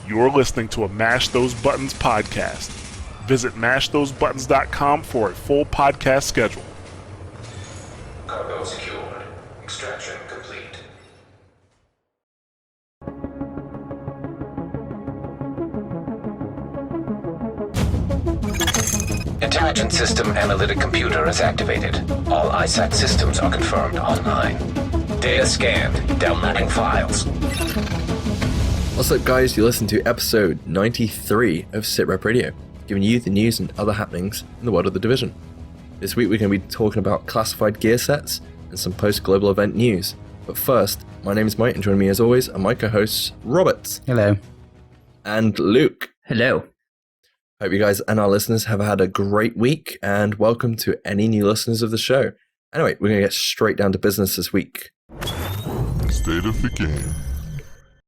You're listening to a Mash Those Buttons podcast. Visit mashthosebuttons.com for a full podcast schedule. Cargo secured. Extraction complete. Intelligent System Analytic Computer is activated. All ISAC systems are confirmed online. Data scanned. Downloading files. What's up, guys? You listen to episode 93 of SITREP Radio, giving you the news and other happenings in the world of the Division. This week we're going to be talking about classified gearsets and some post-global event news. But first, my name is Mike, and joining me as always are my co-hosts Robert. Hello. And Luke. Hello. Hope you guys and our listeners have had a great week, and welcome to any new listeners of the show. Anyway, we're going to get straight down to business this week. State of the game.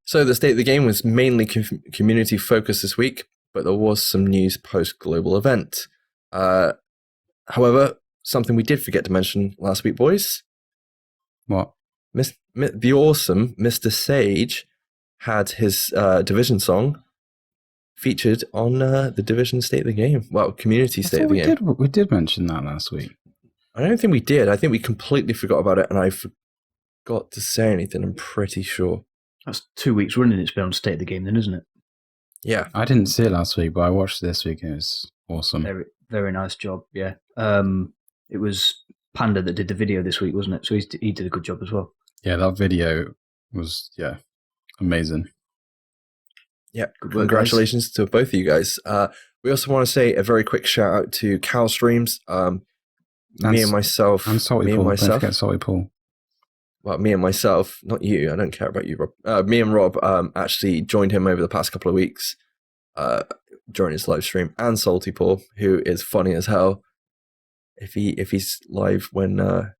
So the state of the game was mainly community focused this week, but there was some news post-global event. However, something we did forget to mention last week, boys. What? The awesome Mr. Sage had his Division song featured on the Division State of the Game. Well, community State of the Game. We did mention that last week. I don't think we did. I think we completely forgot about it, and I forgot to say anything, I'm pretty sure. That's 2 weeks running it's been on State of the Game then, isn't it? Yeah. I didn't see it last week, but I watched it this week and it was awesome. Very, very nice job, yeah. It was Panda that did the video this week, wasn't it? So he did a good job as well. Yeah, that video was, amazing. Yeah, congratulations to both of you guys. We also want to say a very quick shout out to Cal Streams. Me and myself. And Salty Paul. Don't forget Salty Paul. Well, me and myself, not you. I don't care about you, Rob. Me and Rob actually joined him over the past couple of weeks during his live stream, and Salty Paul, who is funny as hell. If he's live when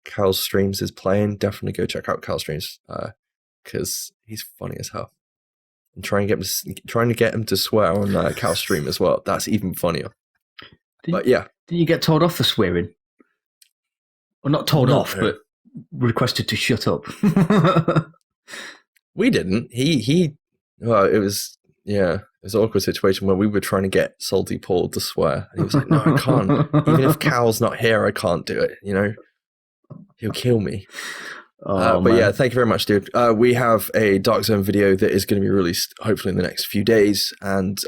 Cal Streams is playing, definitely go check out Cal Streams because he's funny as hell. And trying to get him to swear on Cal Stream as well. That's even funnier. But yeah, did you get told off for swearing? Well, not told off, but requested to shut up. We didn't. Well, it was an awkward situation where we were trying to get Salty Paul to swear, and he was like, "No, I can't. Even if Cal's not here, I can't do it. You know, he'll kill me." But yeah, thank you very much, dude. We have a Dark Zone video that is going to be released hopefully in the next few days, and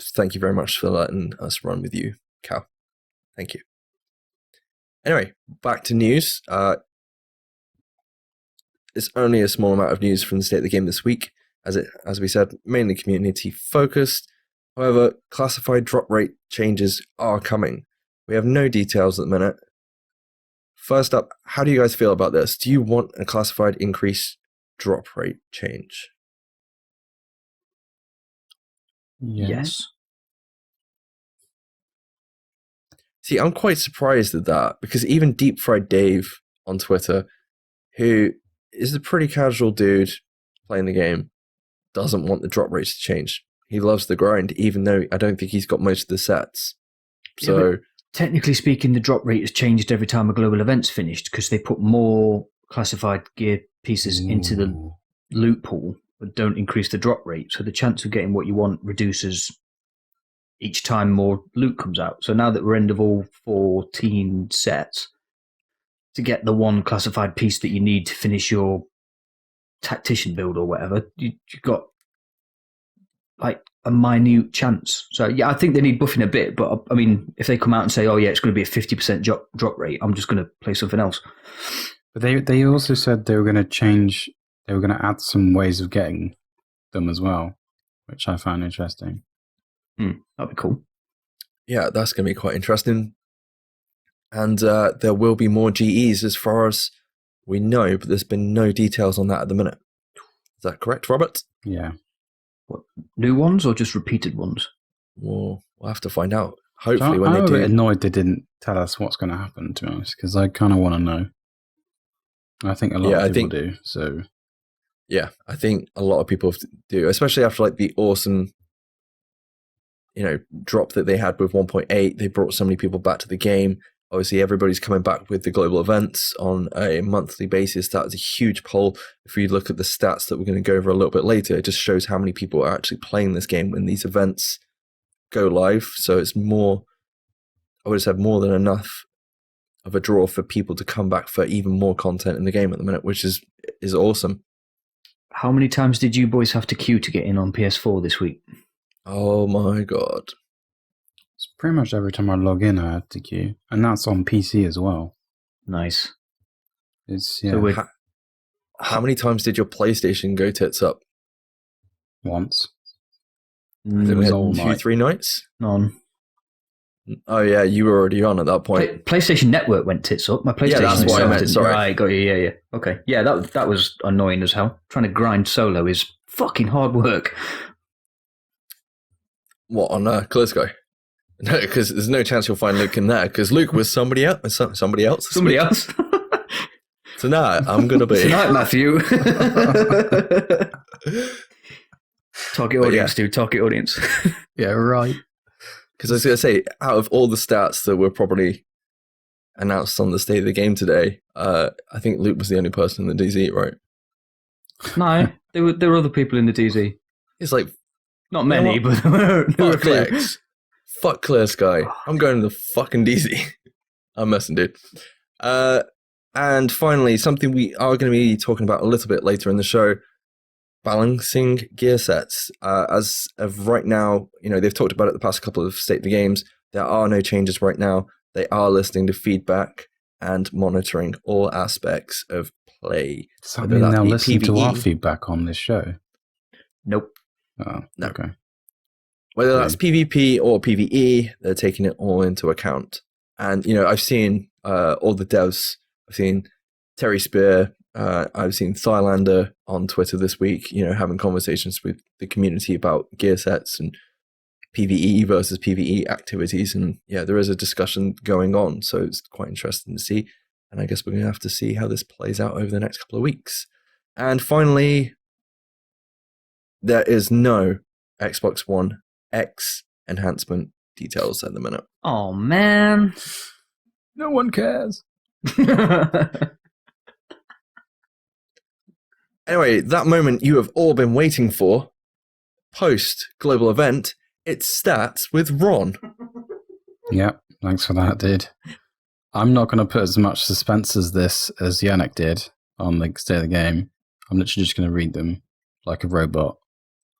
thank you very much for letting us run with you, Cal. Thank you. Anyway, back to news. It's only a small amount of news from the state of the game this week, as we said, mainly community focused. However, classified drop rate changes are coming. We have no details at the minute. First up, how do you guys feel about this? Do you want a classified increase drop rate change? Yes. See, I'm quite surprised at that, because even Deep Fried Dave on Twitter, who is a pretty casual dude playing the game, doesn't want the drop rates to change. He loves the grind, even though I don't think he's got most of the sets. So, yeah, technically speaking, the drop rate has changed every time a global event's finished because they put more classified gear pieces into the loot pool, but don't increase the drop rate. So the chance of getting what you want reduces each time more loot comes out. So now that we're end of all 14 sets, to get the one classified piece that you need to finish your tactician build or whatever, you've got like a minute chance. So yeah, I think they need buffing a bit, but I mean, if they come out and say, oh yeah, it's going to be a 50% drop rate, I'm just going to play something else. But they also said they were going to change, they were going to add some ways of getting them as well, which I found interesting. That'd be cool. Yeah, that's going to be quite interesting. And there will be more GEs as far as we know, but there's been no details on that at the minute. Is that correct, Robert? Yeah. What, new ones or just repeated ones? We'll have to find out. Hopefully, So when I'm they a do. bit annoyed they didn't tell us what's going to happen, to be honest, because I kind of want to know. I think a lot of people do. So yeah, I think a lot of people do, especially after like the awesome, drop that they had with 1.8. They brought so many people back to the game. Obviously, everybody's coming back with the global events on a monthly basis. That was a huge poll. If we look at the stats that we're going to go over a little bit later, it just shows how many people are actually playing this game when these events go live. So it's more, I would have said, more than enough of a draw for people to come back for even more content in the game at the minute, which is awesome. How many times did you boys have to queue to get in on PS4 this week? Oh my God. It's pretty much every time I log in, I have to queue. And that's on PC as well. Nice. It's, So how many times did your PlayStation go tits up? once. I think we had all 2-3 nights. None. Oh yeah, you were already on at that point. PlayStation Network went tits up. My PlayStation. Yeah, that's what I meant, didn't. sorry. Right, got you. Yeah. Okay. Yeah, that was annoying as hell. Trying to grind solo is fucking hard work. What, on Clear Sky? No, because there's no chance you'll find Luke in there. Because Luke was somebody else. Somebody else. Somebody else. Tonight I'm gonna be. Tonight, Matthew. Target audience, dude. Target audience. Yeah, right. Because I was going to say, out of all the stats that were probably announced on the state of the game today, I think Luke was the only person in the DZ, right? No, there were other people in the DZ. It's like, Not many, but there were a fuck few. Lex. Fuck Clear Sky. I'm going to the fucking DZ. I'm messing, dude. And finally, something we are going to be talking about a little bit later in the show, balancing gear sets. As of right now, they've talked about it the past couple of state of the games. There are no changes right now. They are listening to feedback and monitoring all aspects of play. Does that mean they'll listen to our feedback on this show? Nope. Oh, No. Okay. Whether that's PvP or PvE, they're taking it all into account. And, I've seen all the devs. I've seen Terry Spear. I've seen Thylander on Twitter this week, having conversations with the community about gear sets and PvE versus PvE activities. And yeah, there is a discussion going on. So it's quite interesting to see. And I guess we're going to have to see how this plays out over the next couple of weeks. And finally, there is no Xbox One X enhancement details at the minute. Oh, man. No one cares. Anyway, that moment you have all been waiting for, post-global event, it's Stats with Ron. Yeah, thanks for that, dude. I'm not going to put as much suspense as Yannick did on the state of the game. I'm literally just going to read them like a robot.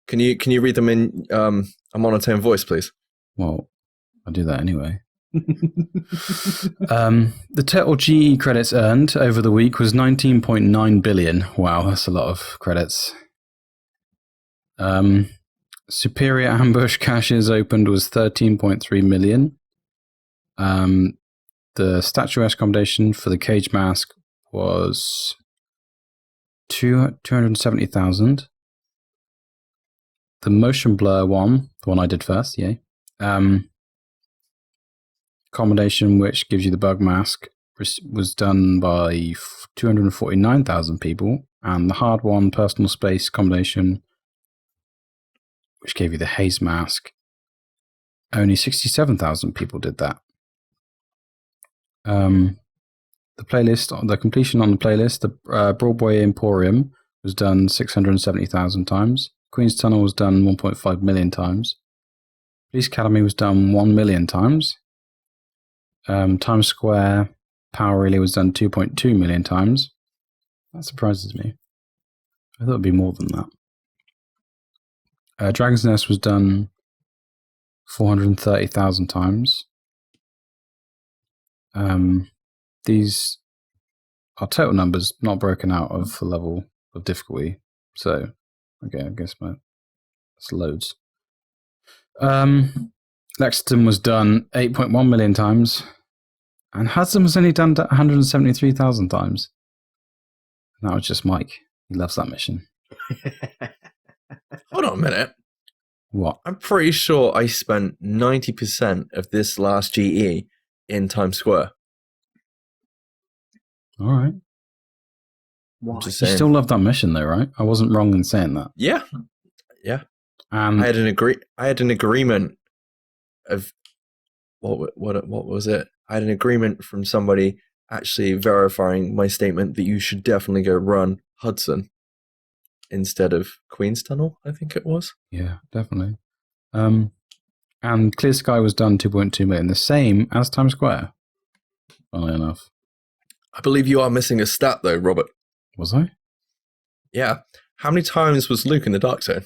Can you read them in a monotone voice, please? Well, I'll do that anyway. The total GE credits earned over the week was 19.9 billion. Wow, that's a lot of credits. Superior ambush caches opened was 13.3 million. The statuesque accommodation for the cage mask was 270,000. The motion blur one, the one I did first, yay. Accommodation, which gives you the bug mask, was done by 249,000 people. And the hard one, personal space accommodation, which gave you the haze mask, only 67,000 people did that. The playlist, the completion on the playlist, the Broadway Emporium was done 670,000 times. Queen's Tunnel was done 1.5 million times. Police Academy was done 1 million times. Times Square Power Relay was done 2.2 million times. That surprises me. I thought it'd be more than that. Dragon's Nest was done 430,000 times. These are total numbers, not broken out of the level of difficulty. So, okay, I guess that's loads. Lexington was done 8.1 million times, and Hudson was only done 173,000 times. And that was just Mike. He loves that mission. Hold on a minute. What? I'm pretty sure I spent 90% of this last GE in Times Square. All right. Why? Just You saying. still love that mission, though, right? I wasn't wrong in saying that. Yeah. I had an agreement of what was it? I had an agreement from somebody actually verifying my statement that you should definitely go run Hudson instead of Queen's Tunnel, I think it was. Yeah, definitely. And Clear Sky was done 2.2 million, the same as Times Square, funnily enough. I believe you are missing a stat though, Robert. Was I? Yeah. How many times was Luke in the Dark Zone?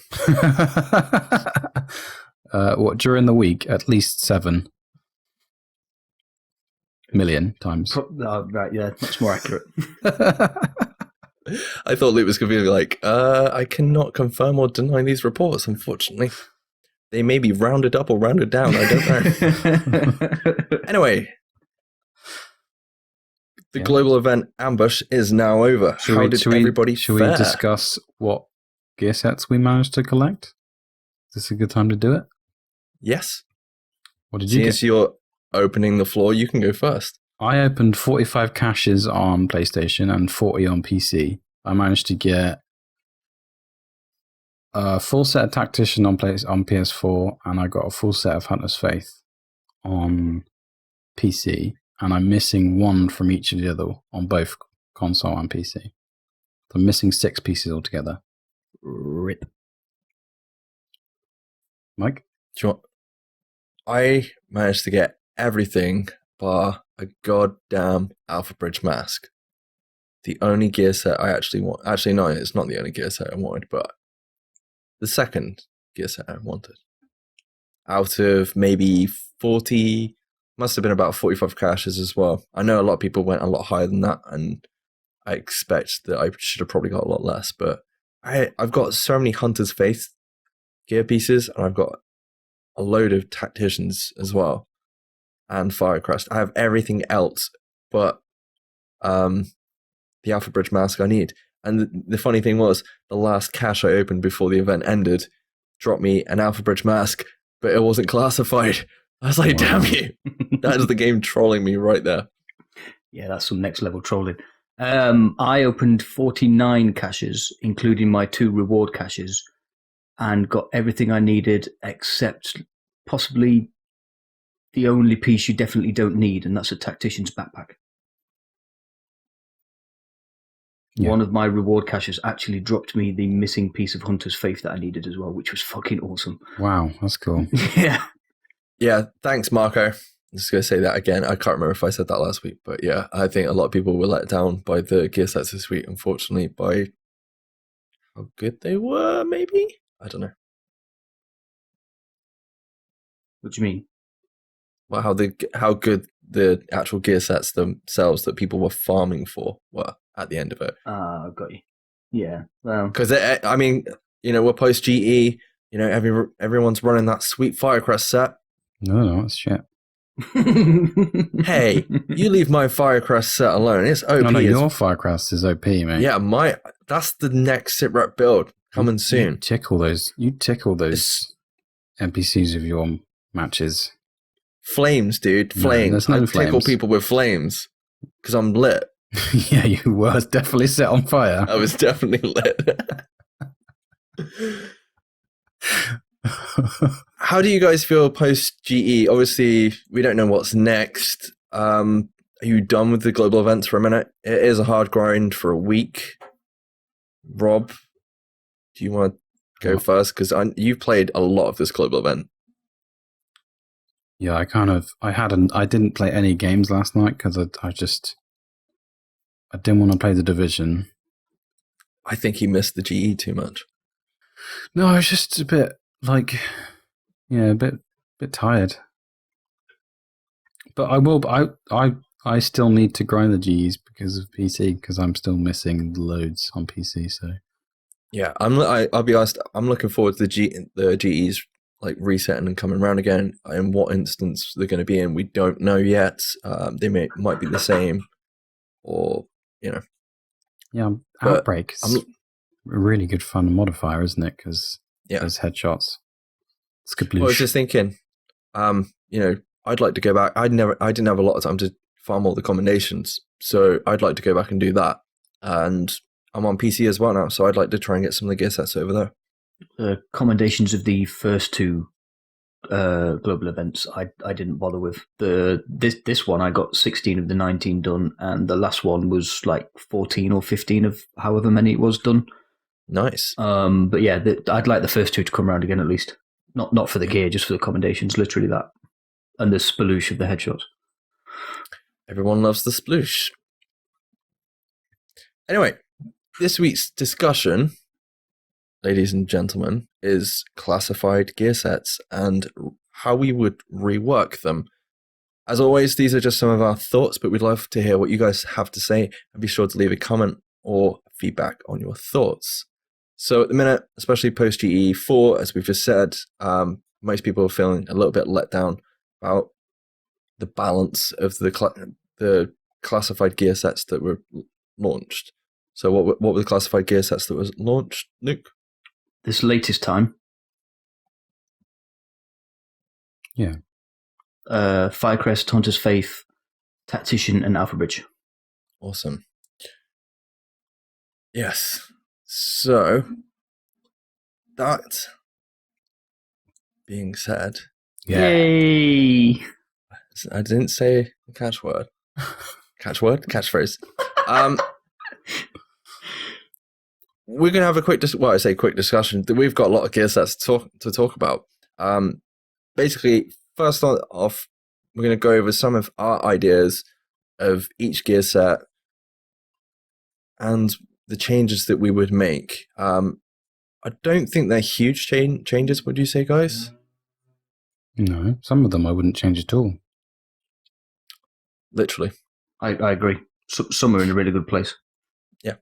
What, during the week? At least 7 million times. Right, yeah, much more accurate. I thought Luke was going to be like, I cannot confirm or deny these reports, unfortunately. They may be rounded up or rounded down, I don't know. Anyway, the global event Ambush is now over. Should we discuss what gear sets we managed to collect? Is this a good time to do it? Yes. What did you get? Since you're opening the floor, you can go first. I opened 45 caches on PlayStation and 40 on PC. I managed to get a full set of Tactician on PS4, and I got a full set of Hunter's Faith on PC, and I'm missing one from each of the other on both console and PC. So I'm missing 6 pieces altogether. Rip. Mike? I managed to get everything bar a goddamn Alpha Bridge mask. The only gear set I actually want. Actually, no, it's not the only gear set I wanted, but the second gear set I wanted. Out of maybe 40, must have been about 45 caches as well. I know a lot of people went a lot higher than that, and I expect that I should have probably got a lot less, but I've got so many Hunter's Faith gear pieces, and I've got a load of Tacticians as well, and Firecrest. I have everything else but the Alpha Bridge mask I need. And the funny thing was, the last cache I opened before the event ended dropped me an Alpha Bridge mask, but it wasn't classified. I was like, damn you. That is the game trolling me right there. Yeah, that's some next level trolling. I opened 49 caches, including my 2 reward caches, and got everything I needed except possibly the only piece you definitely don't need, and that's a Tactician's backpack. Yeah. One of my reward caches actually dropped me the missing piece of Hunter's Faith that I needed as well, which was fucking awesome. Wow, that's cool. Yeah. Yeah, thanks, Marco. I'm just going to say that again. I can't remember if I said that last week, but yeah, I think a lot of people were let down by the gear sets this week, unfortunately, by how good they were, maybe? I don't know. What do you mean? Well, how good the actual gear sets themselves that people were farming for were at the end of it. Ah, got you. Yeah, well, because I mean, you know, we're post GE. You know, everyone's running that sweet Firecrest set. No, that's shit. Hey, you leave my Firecrest set alone. It's OP. No, your Firecrest is OP, mate. Yeah, that's the next SITREP build coming soon. You tickle those NPCs of your matches. Flames, dude. Flames. No, I flames. tickle people with flames because I'm lit. Yeah, you were definitely set on fire. I was definitely lit. How do you guys feel post GE? Obviously, we don't know what's next. Are you done with the global events for a minute? It is a hard grind for a week. Rob, do you want to go first? Because you've played a lot of this global event. Yeah, I didn't play any games last night because I didn't want to play the Division. I think he missed the GE too much. No, I was just a bit a bit tired. But I still need to grind the GEs because of PC, because I'm still missing loads on PC. So yeah, I'll be honest. I'm looking forward to the GEs like resetting and coming around again. In what instance they're going to be in, we don't know yet. They might be the same, or you know. Yeah, Outbreak is a really good fun modifier, isn't it? Because those headshots. It's good. I was just thinking, you know, I'd like to go back. I didn't have a lot of time to farm all the commendations, so I'd like to go back and do that. And I'm on PC as well now, so I'd like to try and get some of the gear sets over there. The commendations of the first 2 global events, I didn't bother with. This one I got 16 of the 19 done, and the last one was like 14 or 15 of however many it was done. Nice. But yeah, I'd like the first two to come around again at least. Not for the gear, just for the commendations, literally that. And the sploosh of the headshots. Everyone loves the sploosh. Anyway, this week's discussion, ladies and gentlemen, is classified gear sets and how we would rework them. As always, these are just some of our thoughts, but we'd love to hear what you guys have to say, and be sure to leave a comment or feedback on your thoughts. So at the minute, especially post GE4, as we've just said, most people are feeling a little bit let down about the balance of the classified gear sets that were launched. So what were the classified gear sets that was launched, Luke? This latest time? Yeah. Firecrest, Hunter's Faith, Tactician, and Alpha Bridge. Awesome. Yes. So, that being said, Yay! I didn't say a catchword. Catchphrase. We're going to have a quick discussion. We've got a lot of gear sets to talk about. Basically, first off, we're going to go over some of our ideas of each gear set and the changes that we would make. I don't think they're huge changes, would you say, guys? No, some of them I wouldn't change at all. Literally. I agree. Some are in a really good place. Yeah.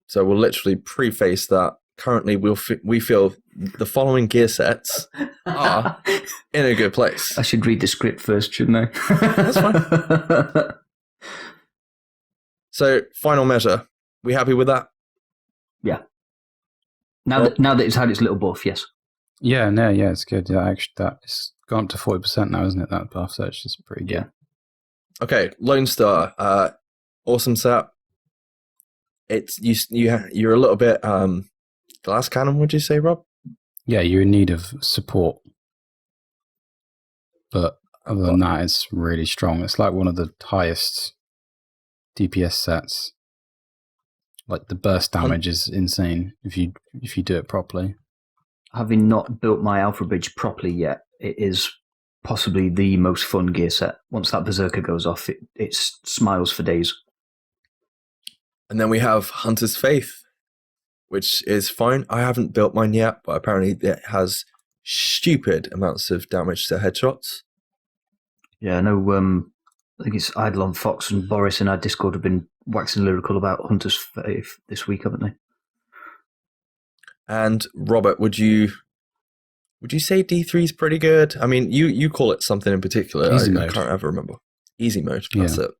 So we'll literally preface that. Currently, we feel the following gear sets are in a good place. I should read the script first, shouldn't I? That's fine. So, final measure. We happy with that? Yeah. Now that it's had its little buff, yes. Yeah, it's good. Yeah, actually, it's gone up to 40% now, isn't it? That buff, so it's just pretty good. Yeah. Okay, Lone Star, awesome set. It's you're a little bit glass cannon, would you say, Rob? Yeah, you're in need of support, but other than that, it's really strong. It's like one of the highest DPS sets. Like the burst damage is insane if you do it properly. Having not built my Alpha Bridge properly yet, it is possibly the most fun gear set. Once that Berserker goes off, it smiles for days. And then we have Hunter's Faith, which is fine. I haven't built mine yet, but apparently it has stupid amounts of damage to headshots. Yeah, I know. I think it's Eidolon Fox and Boris in our Discord have been waxing lyrical about Hunter's Faith this week, haven't they? And Robert, would you say D3 is pretty good? I mean, you call it something in particular. I can't ever remember. Easy mode. That's it.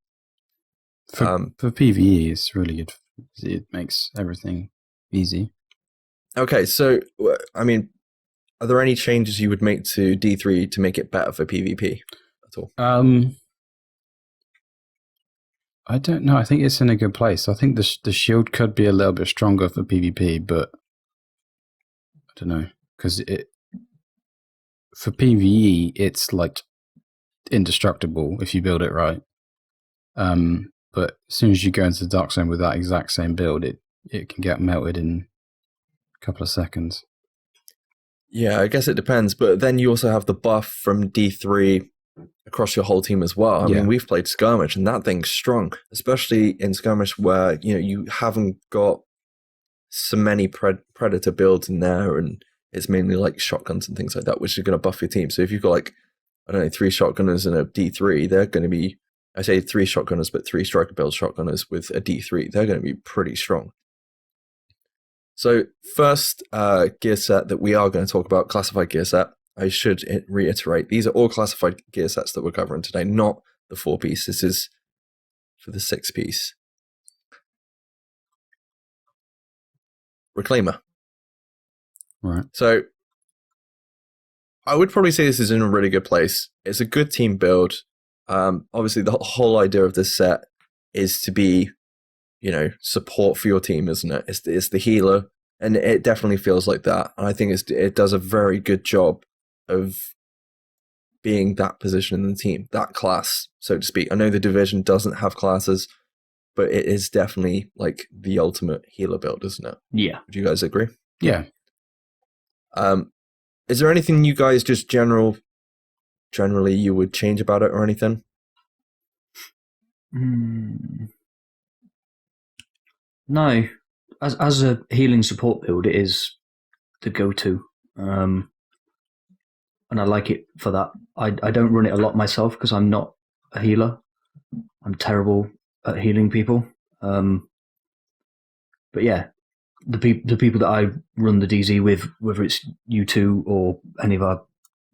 For PvE, it's really good. It makes everything easy. Okay, so I mean, are there any changes you would make to D3 to make it better for PvP at all? I don't know. I think it's in a good place. I think the shield could be a little bit stronger for PvP, but I don't know, because for PvE it's like indestructible if you build it right. But as soon as you go into the Dark Zone with that exact same build, it can get melted in a couple of seconds. Yeah, I guess it depends. But then you also have the buff from D3 across your whole team as well. I mean, we've played Skirmish, and that thing's strong, especially in Skirmish where you haven't got so many Predator builds in there, and it's mainly like shotguns and things like that, which are going to buff your team. So if you've got like, I don't know, 3 shotgunners and a D3, they're going to be, I say 3 shotgunners, but 3 striker build shotgunners with a D3, they're going to be pretty strong. So first gear set that we are going to talk about, classified gear set. I should reiterate, these are all classified gear sets that we're covering today, not the 4-piece. This is for the 6-piece. Reclaimer. Right. So I would probably say this is in a really good place. It's a good team build. Obviously, the whole idea of this set is to be, support for your team, isn't it? It's the healer, and it definitely feels like that. And I think it does a very good job of being that position in the team, that class, so to speak. I know the division doesn't have classes, but it is definitely like the ultimate healer build, isn't it? Yeah. Would you guys agree? Yeah. Is there anything you guys just generally you would change about it or anything? No. As a healing support build, it is the go-to. And I like it for that. I don't run it a lot myself because I'm not a healer. I'm terrible at healing people. But yeah, the people that I run the DZ with, whether it's you two or any of our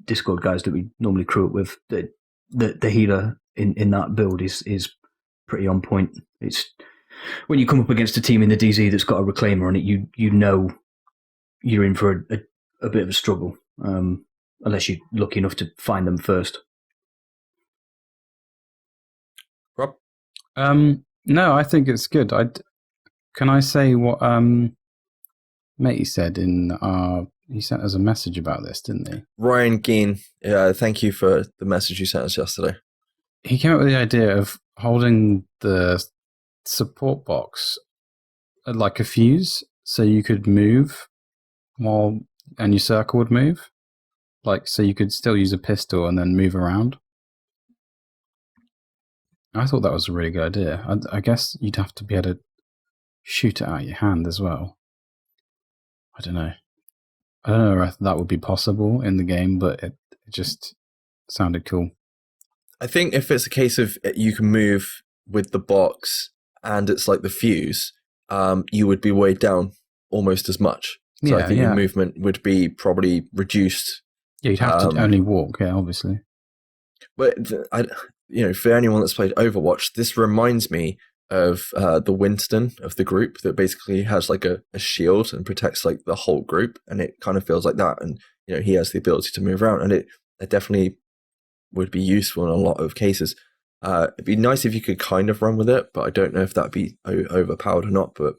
Discord guys that we normally crew it with, the healer in that build is pretty on point. It's when you come up against a team in the DZ that's got a reclaimer on it, you know you're in for a bit of a struggle, unless you're lucky enough to find them first. Rob? No, I think it's good. Can I say what Matey said he sent us a message about this, didn't he? Ryan Geen, thank you for the message you sent us yesterday. He came up with the idea of holding the support box like a fuse, so you could move and your circle would move. Like, so you could still use a pistol and then move around. I thought that was a really good idea. I guess you'd have to be able to shoot it out of your hand as well. I don't know if that would be possible in the game, but it just sounded cool. I think if it's a case of you can move with the box and it's like the fuse, you would be weighed down almost as much. So I think your movement would be probably reduced. Yeah, you'd have to only walk, obviously. But for anyone that's played Overwatch, this reminds me of the Winston of the group that basically has like a shield and protects like the whole group, and it kind of feels like that. And he has the ability to move around, and it definitely would be useful in a lot of cases. It'd be nice if you could kind of run with it, but I don't know if that'd be overpowered or not. But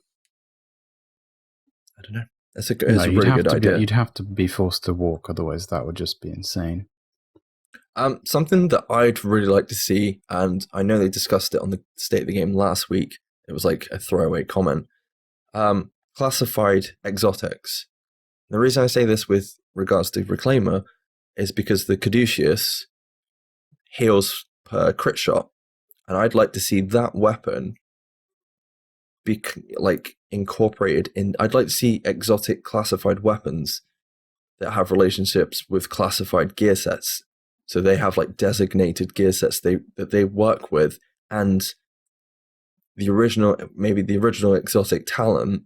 I don't know. It's a really good idea. You'd have to be forced to walk, otherwise that would just be insane. Something that I'd really like to see, and I know they discussed it on the State of the Game last week. It was like a throwaway comment. Classified exotics. The reason I say this with regards to Reclaimer is because the Caduceus heals per crit shot, and I'd like to see that weapon be like incorporated in. I'd like to see exotic classified weapons that have relationships with classified gear sets. So they have like designated gear sets that they work with, and the original exotic talent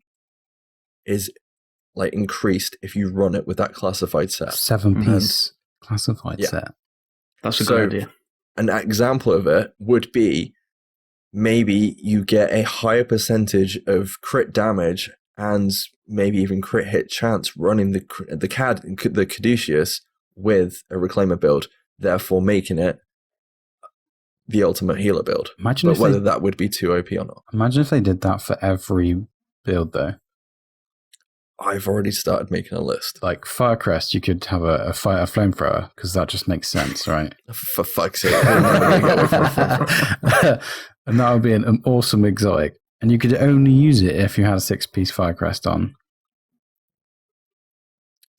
is like increased if you run it with that classified set. 7-piece classified set. That's a good idea. An example of it would be maybe you get a higher percentage of crit damage and maybe even crit hit chance running the Caduceus with a Reclaimer build, therefore making it the ultimate healer build. Imagine whether that would be too OP or not. Imagine if they did that for every build, though. I've already started making a list. Like Firecrest, you could have a flamethrower, because that just makes sense, right? For fuck's sake. I'm never going to get away from a flamethrower. And that would be an awesome exotic. And you could only use it if you had a 6-piece Firecrest on.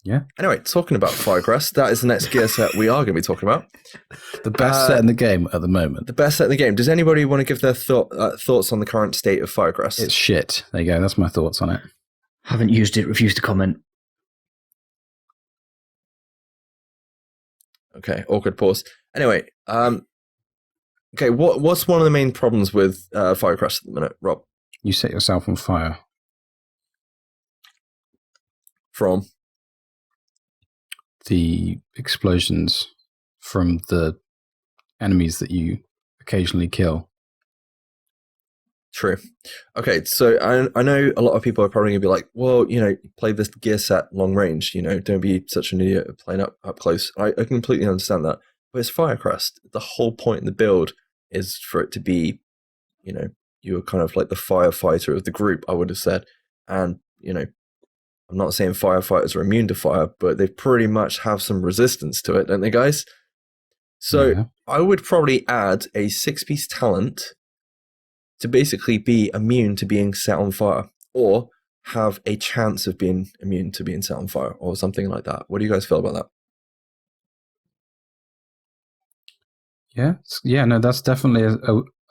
Yeah. Anyway, talking about Firecrest, that is the next gear set we are going to be talking about. The best set in the game at the moment. The best set in the game. Does anybody want to give their thoughts on the current state of Firecrest? It's shit. There you go. That's my thoughts on it. Haven't used it, refused to comment. Okay, awkward pause. Anyway, okay, what's one of the main problems with Firecrest at the minute, Rob? You set yourself on fire. From? The explosions from the enemies that you occasionally kill. True. Okay, so I know a lot of people are probably going to be like, well, play this gear set long range, don't be such an idiot playing up close. I completely understand that. But it's Firecrest. The whole point in the build is for it to be, you're kind of like the firefighter of the group, I would have said. And, I'm not saying firefighters are immune to fire, but they pretty much have some resistance to it, don't they, guys? So I would probably add a 6-piece talent to basically be immune to being set on fire, or have a chance of being immune to being set on fire, or something like that. What do you guys feel about that? Yeah, no, that's definitely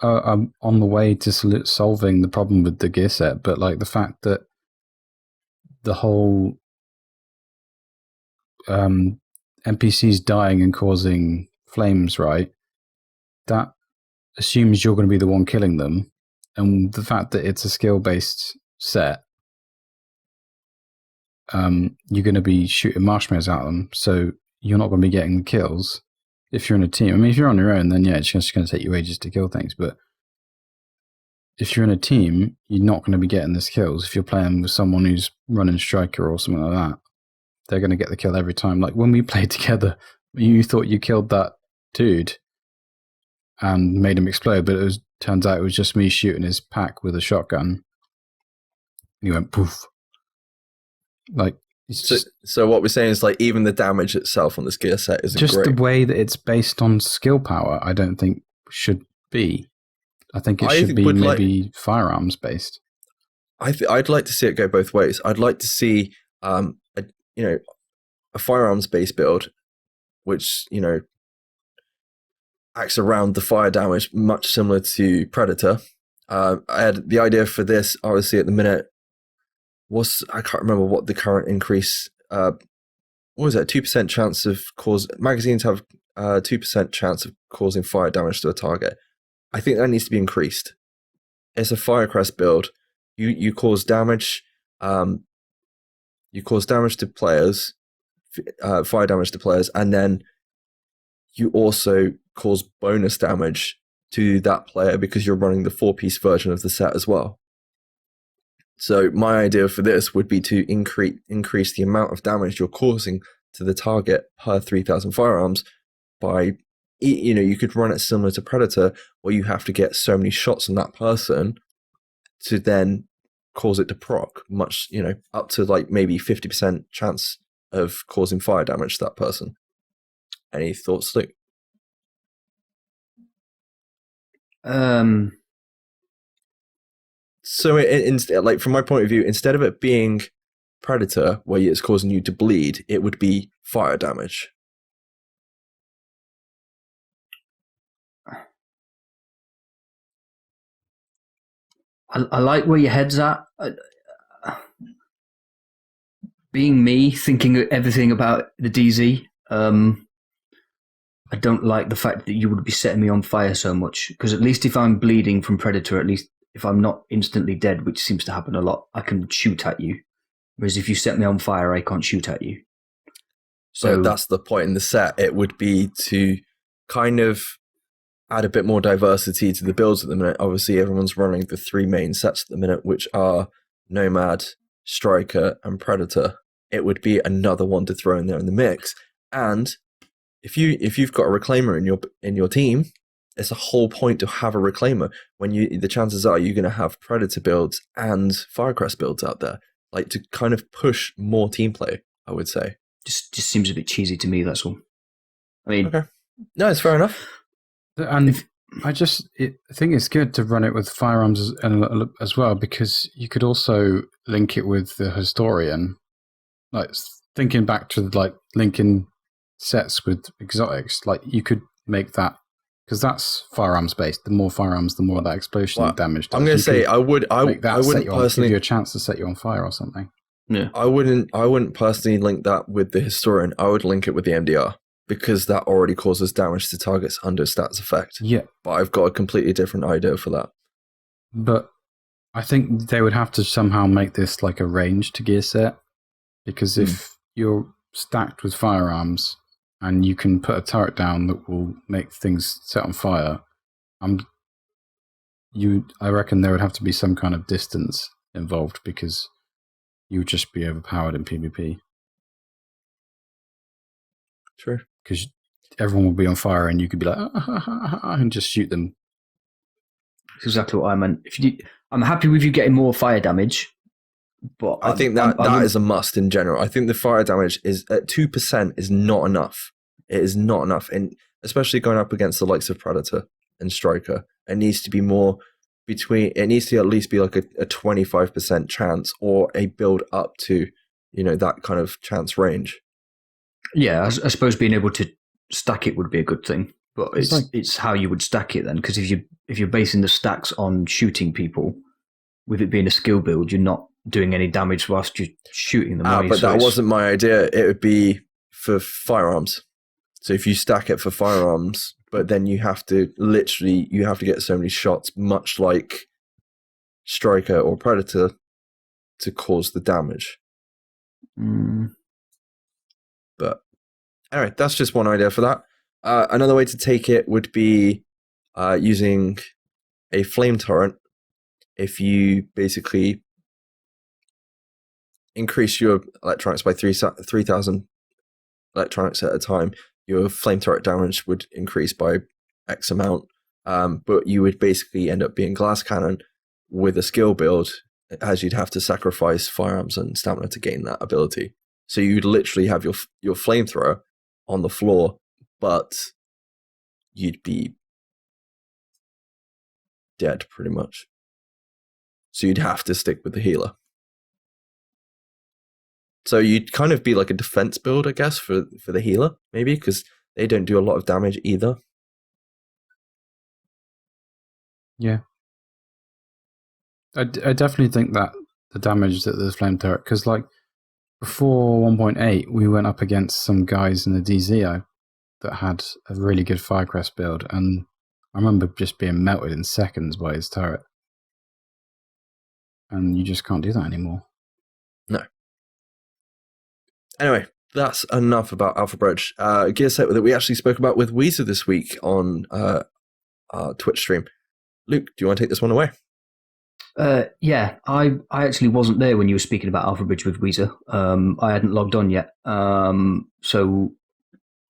on the way to solving the problem with the gear set. But like the fact that the whole NPCs dying and causing flames, right? That assumes you're going to be the one killing them, and the fact that it's a skill-based set, you're going to be shooting marshmallows at them, so you're not going to be getting the kills. If you're in a team, I mean, if you're on your own, then yeah, it's just going to take you ages to kill things. But if you're in a team, you're not going to be getting these kills. If you're playing with someone who's running striker or something like that, they're going to get the kill every time. Like when we played together, you thought you killed that dude and made him explode, but turns out it was just me shooting his pack with a shotgun. And he went poof. Like, so what we're saying is, like, even the damage itself on this gear set isn't just great. The way that it's based on skill power, I don't think should be. I think it should be maybe firearms based. I'd like to see it go both ways. I'd like to see a firearms based build, which acts around the fire damage, much similar to Predator. I had the idea for this, obviously, at the minute. I can't remember what the current increase. What was that? 2% chance of magazines have 2% chance of causing fire damage to a target. I think that needs to be increased. It's a Firecrest build. You cause damage. You cause damage to players, fire damage to players, and then you also cause bonus damage to that player because you're running the 4-piece version of the set as well. So my idea for this would be to increase the amount of damage you're causing to the target per 3,000 firearms by, you could run it similar to Predator, where you have to get so many shots on that person to then cause it to proc, much, up to like maybe 50% chance of causing fire damage to that person. Any thoughts, Luke? So, like, from my point of view, instead of it being Predator, where it's causing you to bleed, it would be fire damage. I like where your head's at. Being me, thinking everything about the DZ, I don't like the fact that you would be setting me on fire so much, because at least if I'm bleeding from Predator, at least if I'm not instantly dead, which seems to happen a lot, I can shoot at you. Whereas if you set me on fire, I can't shoot at you. So that's the point in the set. It would be to kind of add a bit more diversity to the builds at the minute. Obviously, everyone's running the 3 main sets at the minute, which are Nomad, Striker, and Predator. It would be another one to throw in there in the mix. And if you've got a Reclaimer in your team, it's a whole point to have a Reclaimer when the chances are you're going to have Predator builds and Firecrest builds out there, like, to kind of push more team play, I would say. Just seems a bit cheesy to me, that's all. I mean, okay. No, it's fair enough. And I think it's good to run it with firearms as well, because you could also link it with the Historian. Like, thinking back to like linking sets with exotics, like you could make that, because that's firearms based. The more firearms, the more that explosion damage does. I'm going to say I wouldn't personally give you a chance to set you on fire or something. Yeah, I wouldn't personally link that with the Historian. I would link it with the MDR, because that already causes damage to targets under stats effect. Yeah, but I've got a completely different idea for that. But I think they would have to somehow make this like a ranged gear set, because if you're stacked with firearms and you can put a turret down that will make things set on fire, I reckon there would have to be some kind of distance involved, because you would just be overpowered in PvP. True. Because everyone would be on fire and you could be like, and just shoot them. That's exactly what I meant. I'm happy with you getting more fire damage, but I think that is a must in general. I think the fire damage is at 2% is not enough. It is not enough. And especially going up against the likes of Predator and Striker. It needs to be more it needs to at least be like a 25% chance, or a build up to, that kind of chance range. Yeah, I suppose being able to stack it would be a good thing, but it's how you would stack it then, because if you're basing the stacks on shooting people, with it being a skill build, you're not doing any damage whilst you're shooting them. But that wasn't my idea. It would be for firearms. So if you stack it for firearms, but then you have to get so many shots, much like Striker or Predator, to cause the damage. But anyway, that's just one idea for that. Another way to take it would be using a flame turret. If you basically increase your electronics by 3,000 electronics at a time, your flame turret damage would increase by X amount. But you would basically end up being glass cannon with a skill build, as you'd have to sacrifice firearms and stamina to gain that ability. So you'd literally have your flamethrower on the floor, but you'd be dead pretty much. So you'd have to stick with the healer. So you'd kind of be like a defense build, I guess, for the healer, maybe, because they don't do a lot of damage either. Yeah. I definitely think that the damage that the flame turret, because like before 1.8, we went up against some guys in the DZO that had a really good Firecrest build, and I remember just being melted in seconds by his turret. And you just can't do that anymore. No. Anyway, that's enough about Alpha Bridge. A gear set that we actually spoke about with Weezer this week on our Twitch stream. Luke, do you want to take this one away? Yeah, I actually wasn't there when you were speaking about Alpha Bridge with Weezer. I hadn't logged on yet. So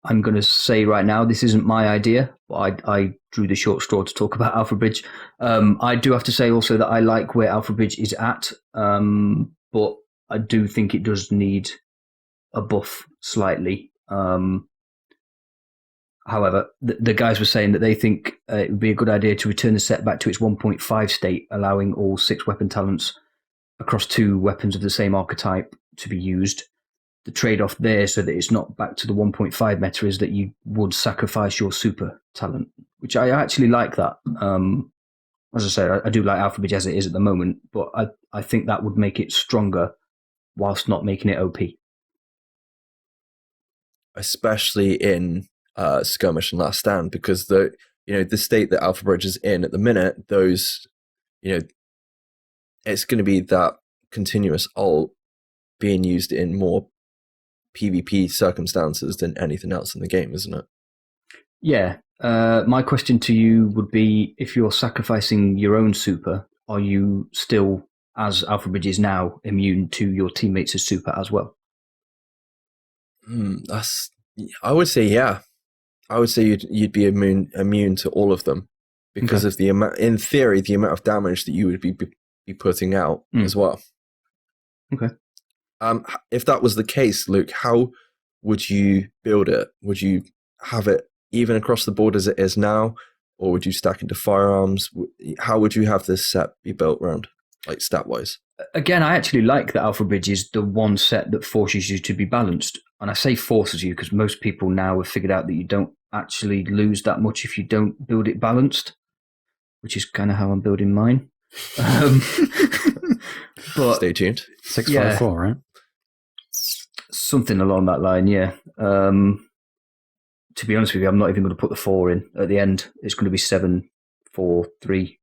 I'm going to say right now, this isn't my idea, but I drew the short straw to talk about Alpha Bridge. I do have to say also that I like where Alpha Bridge is at, but I do think it does need a buff slightly. However, the guys were saying that they think it would be a good idea to return the set back to its 1.5 state, allowing all 6 weapon talents across 2 weapons of the same archetype to be used. The trade-off there, so that it's not back to the 1.5 meta, is that you would sacrifice your super talent, which I actually like that. As I said, I do like Alpha Bridge as it is at the moment, but I think that would make it stronger whilst not making it OP. Especially in Skirmish and Last Stand, because the state that Alpha Bridge is in at the minute, those, it's going to be that continuous ult being used in more PvP circumstances than anything else in the game, isn't it? Yeah. My question to you would be, if you're sacrificing your own super, are you still, as Alpha Bridge is now, immune to your teammates' super as well? I would say, yeah. I would say you'd be immune to all of them because of the amount, in theory, the amount of damage that you would be putting out as well. Okay. If that was the case, Luke, how would you build it? Would you have it even across the board as it is now, or would you stack into firearms? How would you have this set be built around, like stat-wise? Again, I actually like that Alpha Bridge is the one set that forces you to be balanced. And I say forces you because most people now have figured out that you don't actually lose that much if you don't build it balanced, which is kind of how I'm building mine. But stay tuned. 654, right? Something along that line, yeah. To be honest with you, I'm not even going to put the 4 in at the end. It's going to be 7, 4, 3,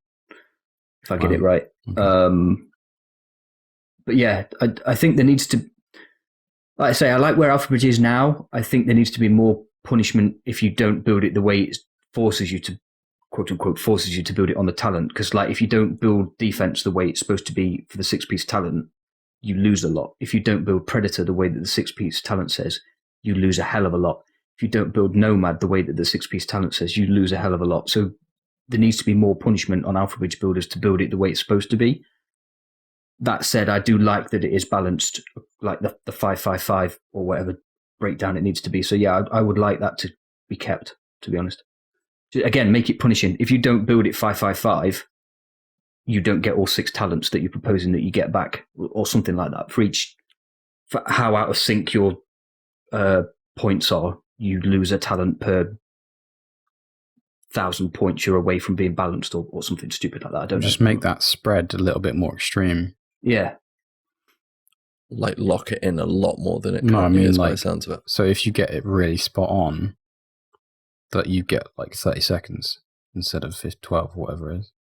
if I get it right. Okay. But yeah, I think there needs to, like I say, I like where Alpha Bridge is now. I think there needs to be more punishment if you don't build it the way it forces you to, quote unquote, forces you to build it on the talent. Because like if you don't build defense the way it's supposed to be for the 6-piece talent, you lose a lot. If you don't build Predator the way that the 6-piece talent says, you lose a hell of a lot. If you don't build Nomad the way that the 6-piece talent says, you lose a hell of a lot. So there needs to be more punishment on Alpha Bridge builders to build it the way it's supposed to be. That said, I do like that it is balanced, like the 5-5-5 or whatever breakdown it needs to be. So yeah, I would like that to be kept, to be honest. Again, make it punishing. If you don't build it 5-5-5, you don't get all 6 talents that you're proposing that you get back, or something like that. For how out of sync your points are, you lose a talent per 1,000 points you're away from being balanced, or something stupid like that. I don't know. Just make that spread a little bit more extreme. Yeah. Like lock it in a lot more than it currently is by the sounds of it. So if you get it really spot on, that you get like 30 seconds instead of 12 or whatever it is.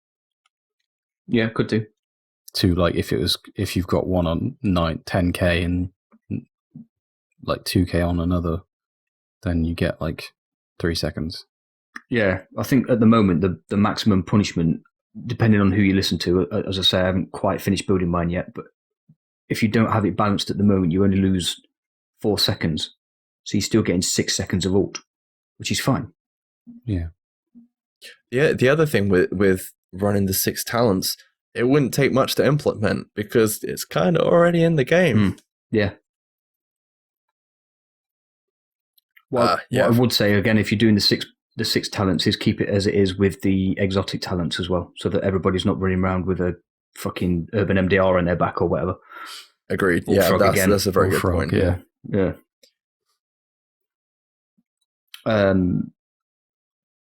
Yeah, could do. To like if you've got one on 10k and like 2k on another, then you get like 3 seconds. Yeah, I think at the moment the maximum punishment, depending on who you listen to, as I say, I haven't quite finished building mine yet, but if you don't have it balanced at the moment, you only lose 4 seconds. So you're still getting 6 seconds of ult, which is fine. Yeah. Yeah, the other thing with running the 6 talents, it wouldn't take much to implement because it's kind of already in the game. Yeah. Well, what I would say again, if you're doing the six talents, is keep it as it is with the exotic talents as well, so that everybody's not running around with a fucking urban MDR on their back or whatever. Agreed. Or yeah, that's a very good frog, point. Yeah.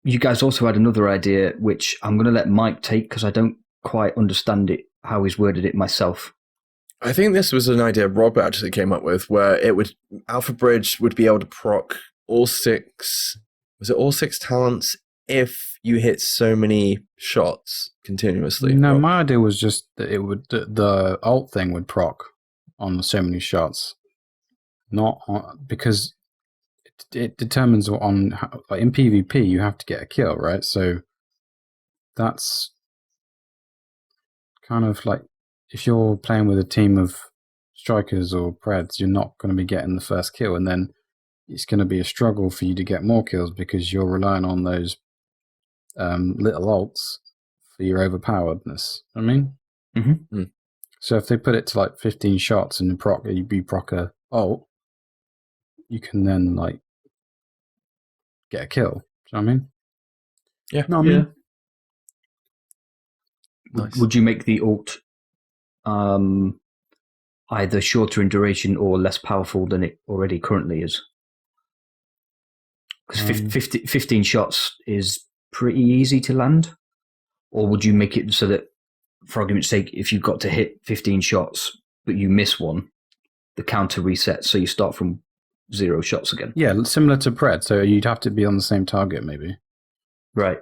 You guys also had another idea, which I'm going to let Mike take because I don't quite understand it, how he's worded it myself. I think this was an idea Rob actually came up with, where Alpha Bridge would be able to proc all 6. Was it all 6 talents if you hit so many shots continuously? No, my idea was just that the alt thing would proc on so many shots, not on, because it determines on how, like in PvP you have to get a kill, right? So that's kind of like if you're playing with a team of strikers or preds, you're not going to be getting the first kill, and then it's going to be a struggle for you to get more kills because you're relying on those little ults for your overpoweredness. I mean, So if they put it to like 15 shots and you proc a ult, you can then like get a kill. Do you know what I mean? Yeah. No, I mean, Nice. Would you make the ult either shorter in duration or less powerful than it already currently is? Because 15 shots is pretty easy to land. Or would you make it so that, for argument's sake, if you've got to hit 15 shots but you miss one, the counter resets, so you start from 0 shots again? Yeah, similar to Pred. So you'd have to be on the same target, maybe. Right.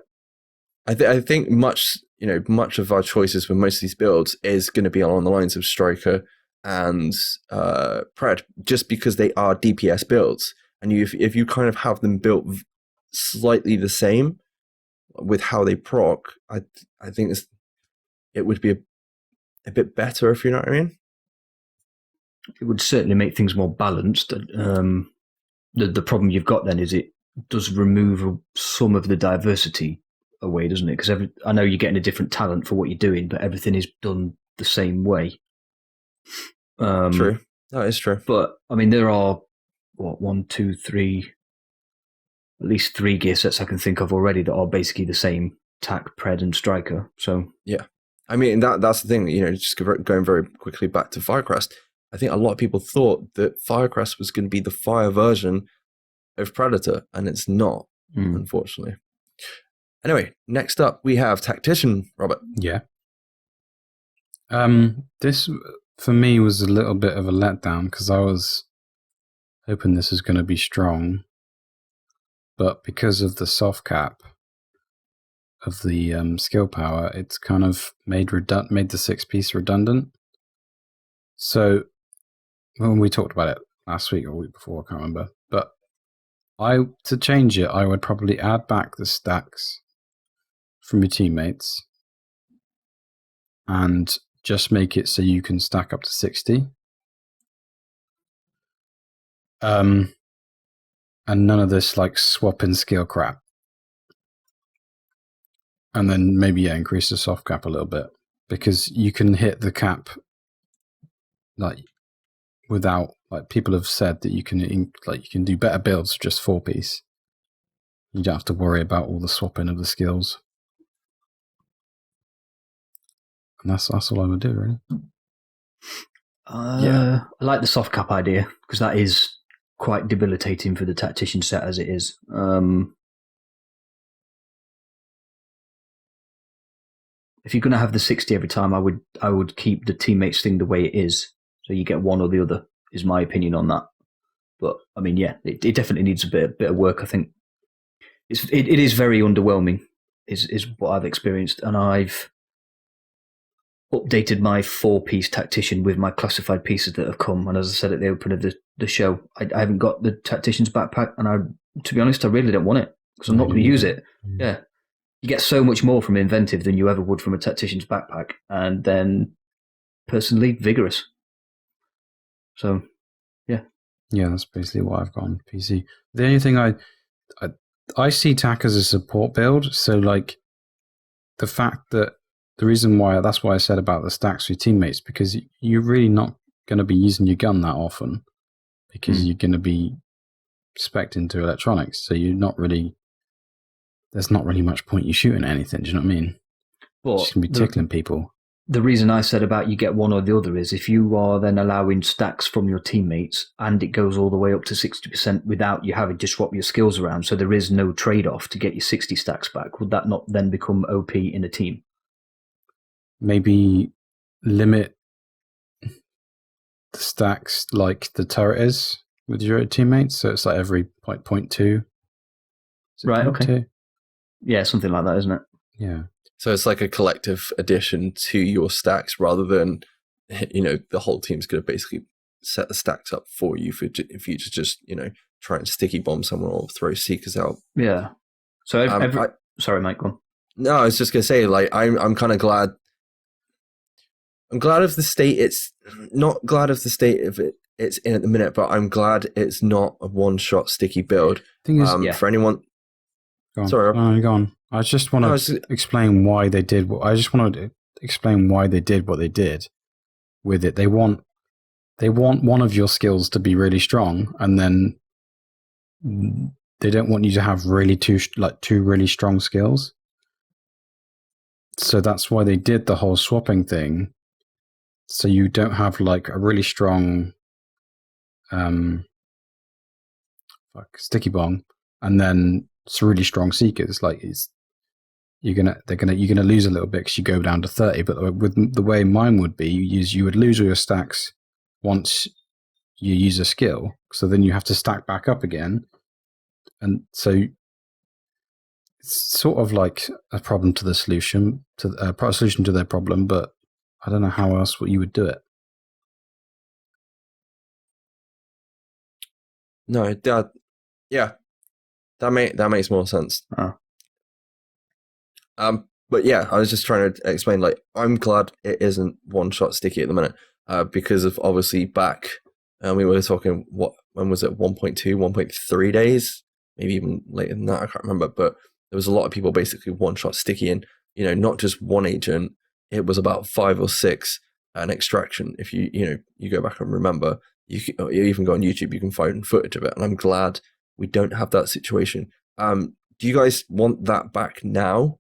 I think much of our choices for most of these builds is going to be along the lines of Striker and Pred, just because they are DPS builds. And if you kind of have them built slightly the same with how they proc, I think it would be a bit better, if you know what I mean. It would certainly make things more balanced. The problem you've got then is it does remove some of the diversity away, doesn't it? Because I know you're getting a different talent for what you're doing, but everything is done the same way. True. That is true. But, I mean, there are, 1, 2, 3, at least 3 gear sets I can think of already that are basically the same: Tac, Pred, and Striker. So yeah. I mean, that's the thing, just going very quickly back to Firecrest. I think a lot of people thought that Firecrest was going to be the fire version of Predator, and it's not, unfortunately. Anyway, next up we have Tactician, Robert. Yeah. This, for me, was a little bit of a letdown because I was hoping this was going to be strong, but because of the soft cap of the skill power, it's kind of made the 6-piece redundant. So when we talked about it last week or a week before, I can't remember, but to change it, I would probably add back the stacks from your teammates and just make it so you can stack up to 60. And none of this like swapping skill crap. And then maybe increase the soft cap a little bit, because you can hit the cap like without, like, people have said that you can do better builds just 4-piece. You don't have to worry about all the swapping of the skills. And that's all I would do, really. I like the soft cap idea, because that is quite debilitating for the tactician set as it is. If you're going to have the 60 every time, I would keep the teammates thing the way it is. So you get one or the other, is my opinion on that. But I mean, yeah, it definitely needs a bit of work. I think it is very underwhelming, is what I've experienced, and I've updated my 4-piece tactician with my classified pieces that have come. And as I said at the opening of the show, I haven't got the tactician's backpack, and to be honest, I really don't want it because I'm not going to use it. Yeah. You get so much more from inventive than you ever would from a tactician's backpack, and then personally vigorous. So, yeah. Yeah, that's basically what I've got on PC. The only thing I see TAC as a support build, so like the fact that the reason why that's why I said about the stacks for your teammates, because you're really not going to be using your gun that often because you're going to be spec'd into electronics, so you're not really. There's not really much point you shooting at anything. Do you know what I mean? Well, just gonna be tickling people. The reason I said about you get one or the other is if you are then allowing stacks from your teammates and it goes all the way up to 60% without you having to swap your skills around, so there is no trade-off to get your 60 stacks back, would that not then become OP in a team? Maybe limit the stacks like the turret is with your teammates, so it's like every 0.2. Right, okay. Yeah, something like that, isn't it? Yeah. So it's like a collective addition to your stacks rather than, the whole team's going to basically set the stacks up for you if you just, try and sticky bomb someone or throw seekers out. Yeah. So sorry, Mike, go on. No, I was just going to say, like, I'm kind of glad. I'm glad of the state it's not glad of the state of it's in at the minute, but I'm glad it's not a one-shot sticky build. Thing is, for anyone. Go on. Sorry, no, go on. I just want to explain why they did. I just want to explain why they did what they did with it. They want one of your skills to be really strong, and then they don't want you to have two really strong skills. So that's why they did the whole swapping thing. So you don't have like a really strong sticky bomb, and then it's really strong seekers. Like you're gonna lose a little bit because you go down to 30. But with the way mine would be, you would lose all your stacks once you use a skill. So then you have to stack back up again, and so it's sort of like a problem to the solution a solution to their problem. But I don't know how else you would do it. No, that makes more sense. But yeah, I was just trying to explain. Like, I'm glad it isn't one shot sticky at the minute, because of obviously back. We were talking when was it 1.2, 1.3 days, maybe even later than that. I can't remember, but there was a lot of people basically one shot sticky, and not just one agent. It was about 5 or 6 an extraction. If you go back and remember, you even go on YouTube, you can find footage of it, and I'm glad we don't have that situation. Do you guys want that back now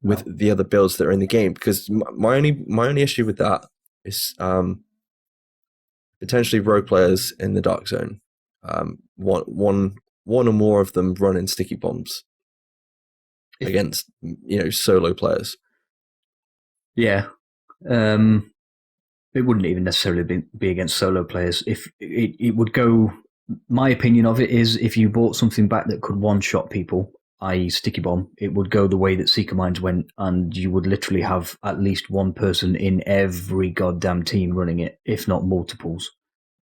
with the other builds that are in the game? Because my only issue with that is potentially rogue players in the dark zone. One or more of them running sticky bombs against solo players. Yeah. It wouldn't even necessarily be against solo players. If it would go, my opinion of it is, if you bought something back that could one-shot people, i.e. sticky bomb, it would go the way that Seeker Mines went, and you would literally have at least one person in every goddamn team running it, if not multiples.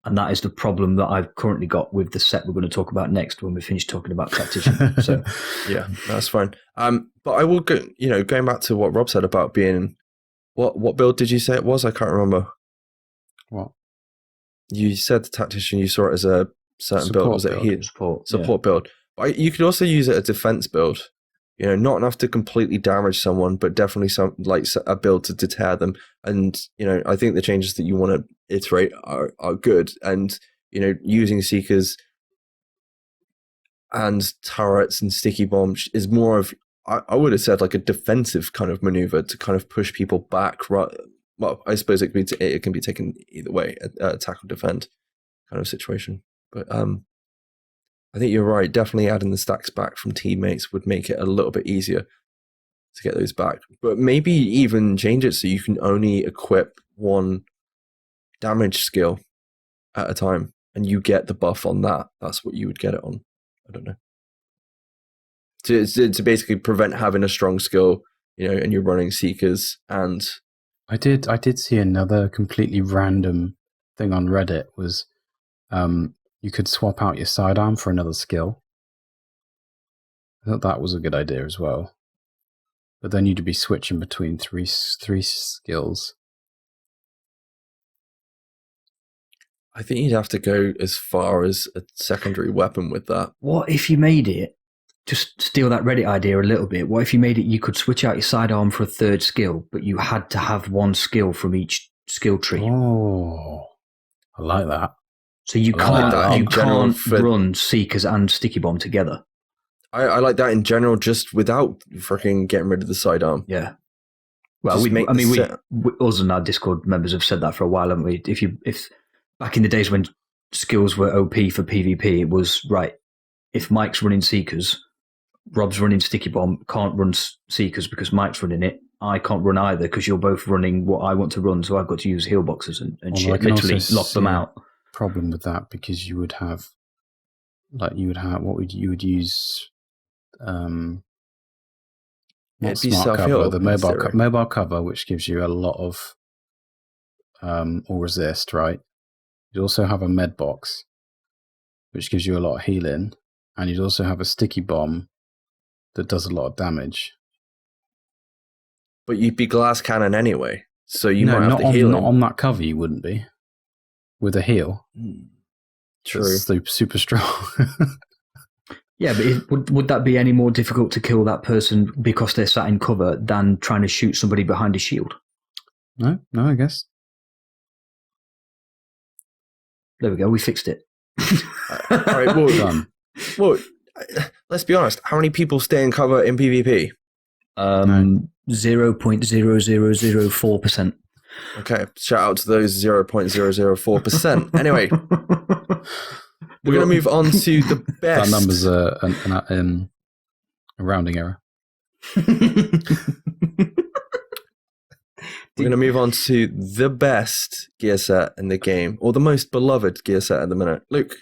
And that is the problem that I've currently got with the set we're going to talk about next when we finish talking about tactician. So yeah, that's fine. But I will go, going back to what Rob said about being, what build did you say it was? I can't remember. What? You said the tactician, you saw it as a certain build. Was it support build? But you could also use it as a defense build. Not enough to completely damage someone, but definitely some like a build to deter them. And I think the changes that you want to iterate are good. And using seekers, and turrets and sticky bombs is more of, I would have said, like a defensive kind of maneuver to kind of push people back. Well, I suppose it can be taken either way, attack or defend kind of situation. But I think you're right. Definitely adding the stacks back from teammates would make it a little bit easier to get those back. But maybe even change it so you can only equip one damage skill at a time, and you get the buff on that. That's what you would get it on. I don't know. To basically prevent having a strong skill, and you're running Seekers. And I did see another completely random thing on Reddit was you could swap out your sidearm for another skill. I thought that was a good idea as well. But then you'd be switching between three skills. I think you'd have to go as far as a secondary weapon with that. What if you made it, just steal that Reddit idea a little bit, what if you made it you could switch out your sidearm for a third skill, but you had to have one skill from each skill tree? Oh, I like that. So you can't run Seekers and Sticky Bomb together. I like that in general, just without freaking getting rid of the sidearm. Yeah. Well, us and our Discord members have said that for a while, haven't we? If back in the days when skills were OP for PvP, it was right. If Mike's running Seekers, Rob's running Sticky Bomb, can't run Seekers because Mike's running it. I can't run either because you're both running what I want to run, so I've got to use heal boxes and shit. Literally lock them out. Problem with that because you would have, you would use. It'd be smart cover, the self-heal, mobile cover, which gives you a lot of all resist, right? You also have a med box, which gives you a lot of healing, and you'd also have a sticky bomb that does a lot of damage. But you'd be glass cannon anyway, so you might have to heal. Not on that cover, you wouldn't be with a heal. True, super strong. Yeah, but would that be any more difficult to kill that person because they're sat in cover than trying to shoot somebody behind a shield? No, I guess. There we go. We fixed it. All right, well done. Well, let's be honest. How many people stay in cover in PvP? 0.0004%. Okay, shout out to those 0.004%. Anyway, we're going to move on to the best. That number's a rounding error. We're going to move on to the best gear set in the game, or the most beloved gear set at the minute. Luke.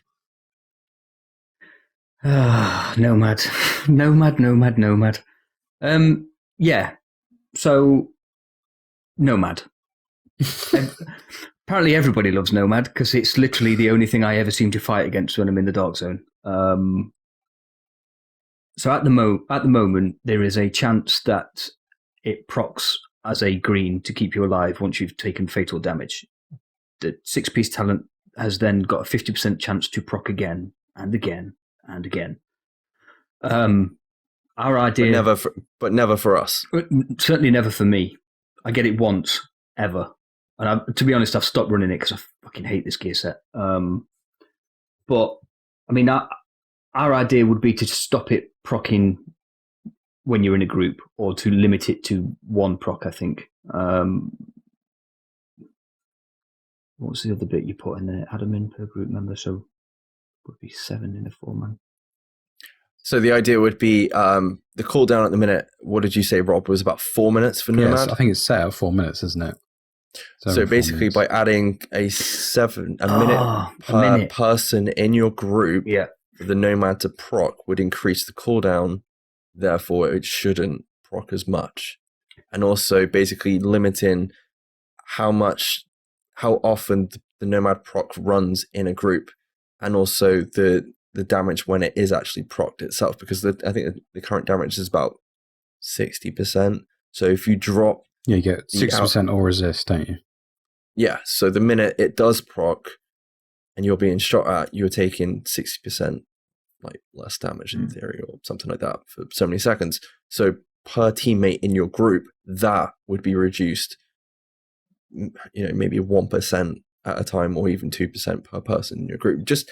Nomad. Yeah. So, Nomad. Apparently everybody loves Nomad because it's literally the only thing I ever seem to fight against when I'm in the Dark Zone. So at the moment, there is a chance that it procs as a green to keep you alive once you've taken fatal damage. The 6-piece talent has then got a 50% chance to proc again and again and again. Our idea... But never for us. Certainly never for me. I get it once, ever. And to be honest, I've stopped running it because I fucking hate this gear set. But, I mean, our idea would be to stop it procking when you're in a group, or to limit it to one proc, I think. What's the other bit you put in there? Add them in per group member, so it would be 7 in a 4-man. So the idea would be the cooldown at the minute, what did you say, Rob, was about 4 minutes for Nomad? Yes, I think it's set at 4 minutes, isn't it? So basically by adding a minute per person in your group, the Nomad to proc would increase the cooldown, therefore it shouldn't proc as much. And also basically limiting how often the Nomad proc runs in a group, and also the damage when it is actually procced itself, because I think the current damage is about 60%. So if you drop... Yeah, you get 60% or resist, don't you? Yeah, so the minute it does proc and you're being shot at, you're taking 60% less damage in theory, or something like that for so many seconds. So per teammate in your group, that would be reduced, maybe 1% at a time, or even 2% per person in your group. Just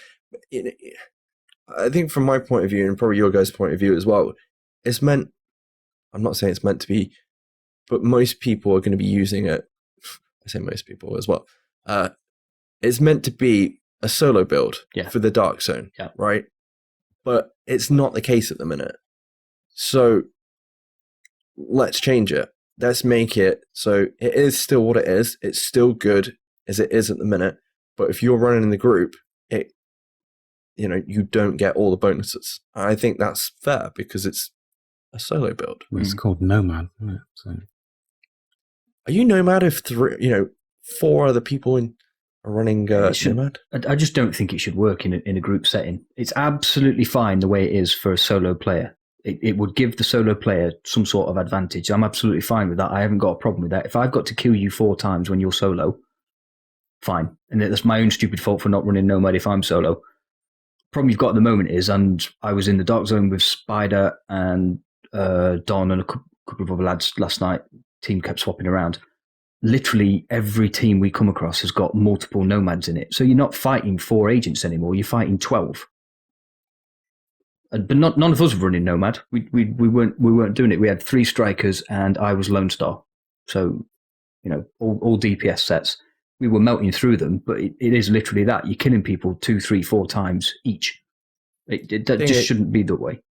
I think from my point of view, and probably your guys' point of view as well, it's meant, I'm not saying it's meant to be, but most people are going to be using it. I say most people as well. It's meant to be a solo build for the Dark Zone, right? But it's not the case at the minute. So let's change it. Let's make it so it is still what it is. It's still good as it is at the minute. But if you're running in the group, you don't get all the bonuses. I think that's fair because it's a solo build. It's called Nomad, isn't it? So. Are you Nomad if 4 other people are running Nomad? I just don't think it should work in a group setting. It's absolutely fine the way it is for a solo player. It would give the solo player some sort of advantage. I'm absolutely fine with that. I haven't got a problem with that. If I've got to kill you 4 times when you're solo, fine. And that's my own stupid fault for not running Nomad if I'm solo. Problem you've got at the moment is, and I was in the Dark Zone with Spider and Don and a couple of other lads last night. Team kept swapping around. Literally every team we come across has got multiple Nomads in it. So you're not fighting 4 agents anymore. You're fighting 12. But none of us were running Nomad. We weren't doing it. We had 3 strikers and I was Lone Star. So, all DPS sets. We were melting through them, but it is literally that. You're killing people 2, 3, 4 times each. That just shouldn't be the way.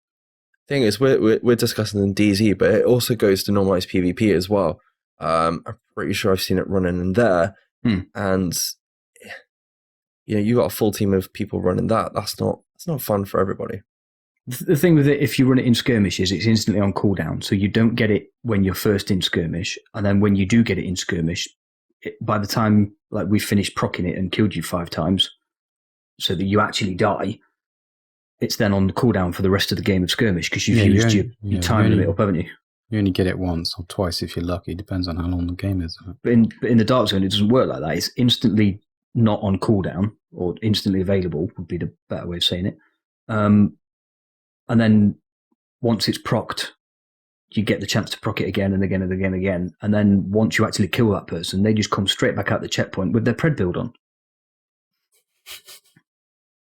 Thing is, we're discussing in DZ, but it also goes to normalized PvP as well. I'm pretty sure I've seen it running in there, and you got a full team of people running that. That's not fun for everybody. The thing with it, if you run it in skirmishes, it's instantly on cooldown, so you don't get it when you're first in skirmish, and then when you do get it in skirmish, by the time we finished proccing it and killed you 5 times, so that you actually die, it's then on the cooldown for the rest of the game of skirmish because you've used your time limit up, haven't you? You only get it once or twice if you're lucky. Depends on how long the game is. But in the Dark Zone, it doesn't work like that. It's instantly not on cooldown, or instantly available would be the better way of saying it. And then once it's procced, you get the chance to proc it again and again and again and again. And then once you actually kill that person, they just come straight back out the checkpoint with their pred build on.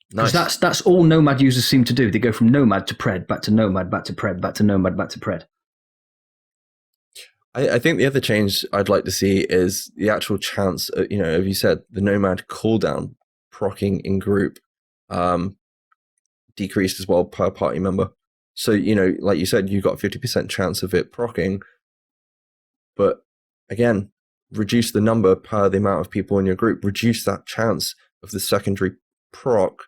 Because that's all Nomad users seem to do. They go from Nomad to pred, back to Nomad, back to pred, back to Nomad, back to pred. I think the other change I'd like to see is the actual chance, as you said, the Nomad cooldown proccing in group decreased as well per party member. So, like you said, you got a 50% chance of it proccing. But again, reduce the number per the amount of people in your group. Reduce that chance of the secondary proc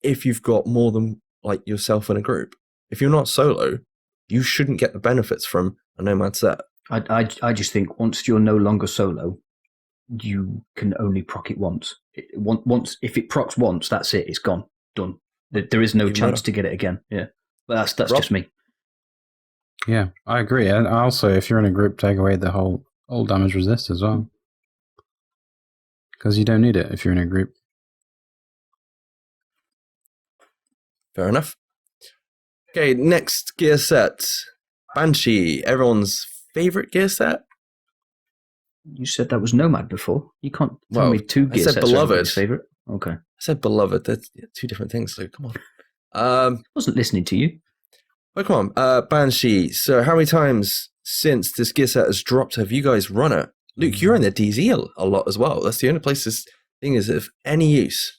if you've got more than yourself in a group. If you're not solo, you shouldn't get the benefits from a Nomad set. I just think once you're no longer solo, you can only proc it once. Once if it procs once, that's it. It's gone. Done. There is no chance to get it again. Yeah. But that's just me. Yeah, I agree. And also, if you're in a group, take away the whole damage resist as well. Because you don't need it if you're in a group. Fair enough. Okay, next gear set. Banshee, everyone's favorite gear set? You said that was Nomad before. You can't tell me 2 gear sets Beloved. are everybody's favorite. Okay. I said Beloved. That's 2 different things, so come on. I wasn't listening to you. Well, come on. Banshee. So how many times since this gear set has dropped have you guys run it? Luke, you're in the DZ a lot as well. That's the only place this thing is of any use.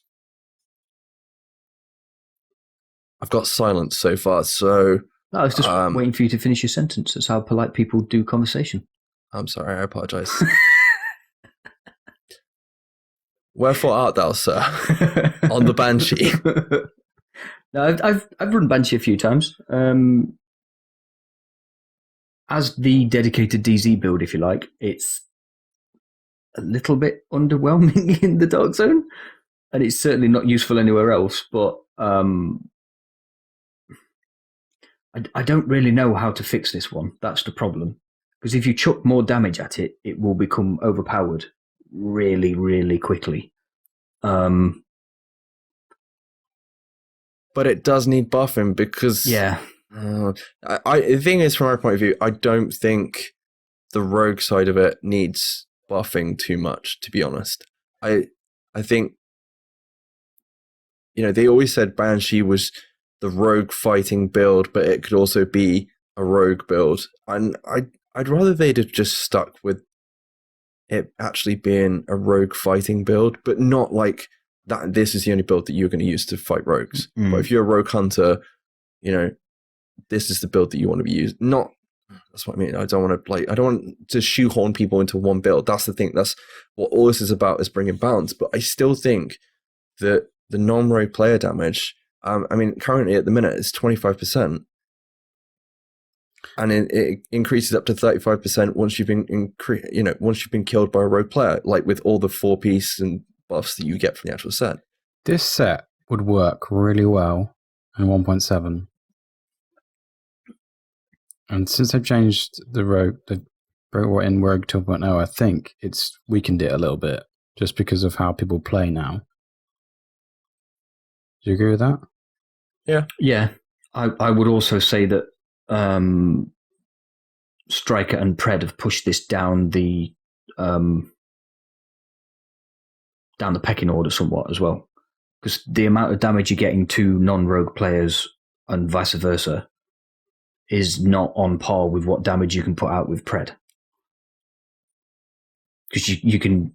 I've got silence so far, so... No, I was just waiting for you to finish your sentence. That's how polite people do conversation. I'm sorry, I apologise. Wherefore art thou, sir? On the Banshee. No, I've run Banshee a few times. As the dedicated DZ build, if you like, it's a little bit underwhelming in the Dark Zone, and it's certainly not useful anywhere else, but I don't really know how to fix this one. That's the problem. Because if you chuck more damage at it, it will become overpowered really, really quickly. But it does need buffing because... Yeah. The thing is, from my point of view, I don't think the rogue side of it needs buffing too much, to be honest. I think, they always said Banshee was the rogue fighting build, but it could also be a rogue build. And I'd rather they'd have just stuck with it actually being a rogue fighting build, but not like that. This is the only build that you're going to use to fight rogues. But if you're a rogue hunter, this is the build that you want to be used. That's what I mean. I don't want to shoehorn people into one build. That's the thing. That's what all this is about, is bringing balance. But I still think that the non-rogue player damage, currently at the minute it's 25%. And it increases up to 35% once you've been killed by a rogue player, like with all the 4-piece and buffs that you get from the actual set. This set would work really well in 1.7. And since they've changed the rogue in Rogue 2.0, I think it's weakened it a little bit just because of how people play now. Do you agree with that? Yeah. Yeah. I would also say that Striker and Pred have pushed this down the pecking order somewhat as well, because the amount of damage you're getting to non-rogue players and vice versa is not on par with what damage you can put out with Pred. Because you can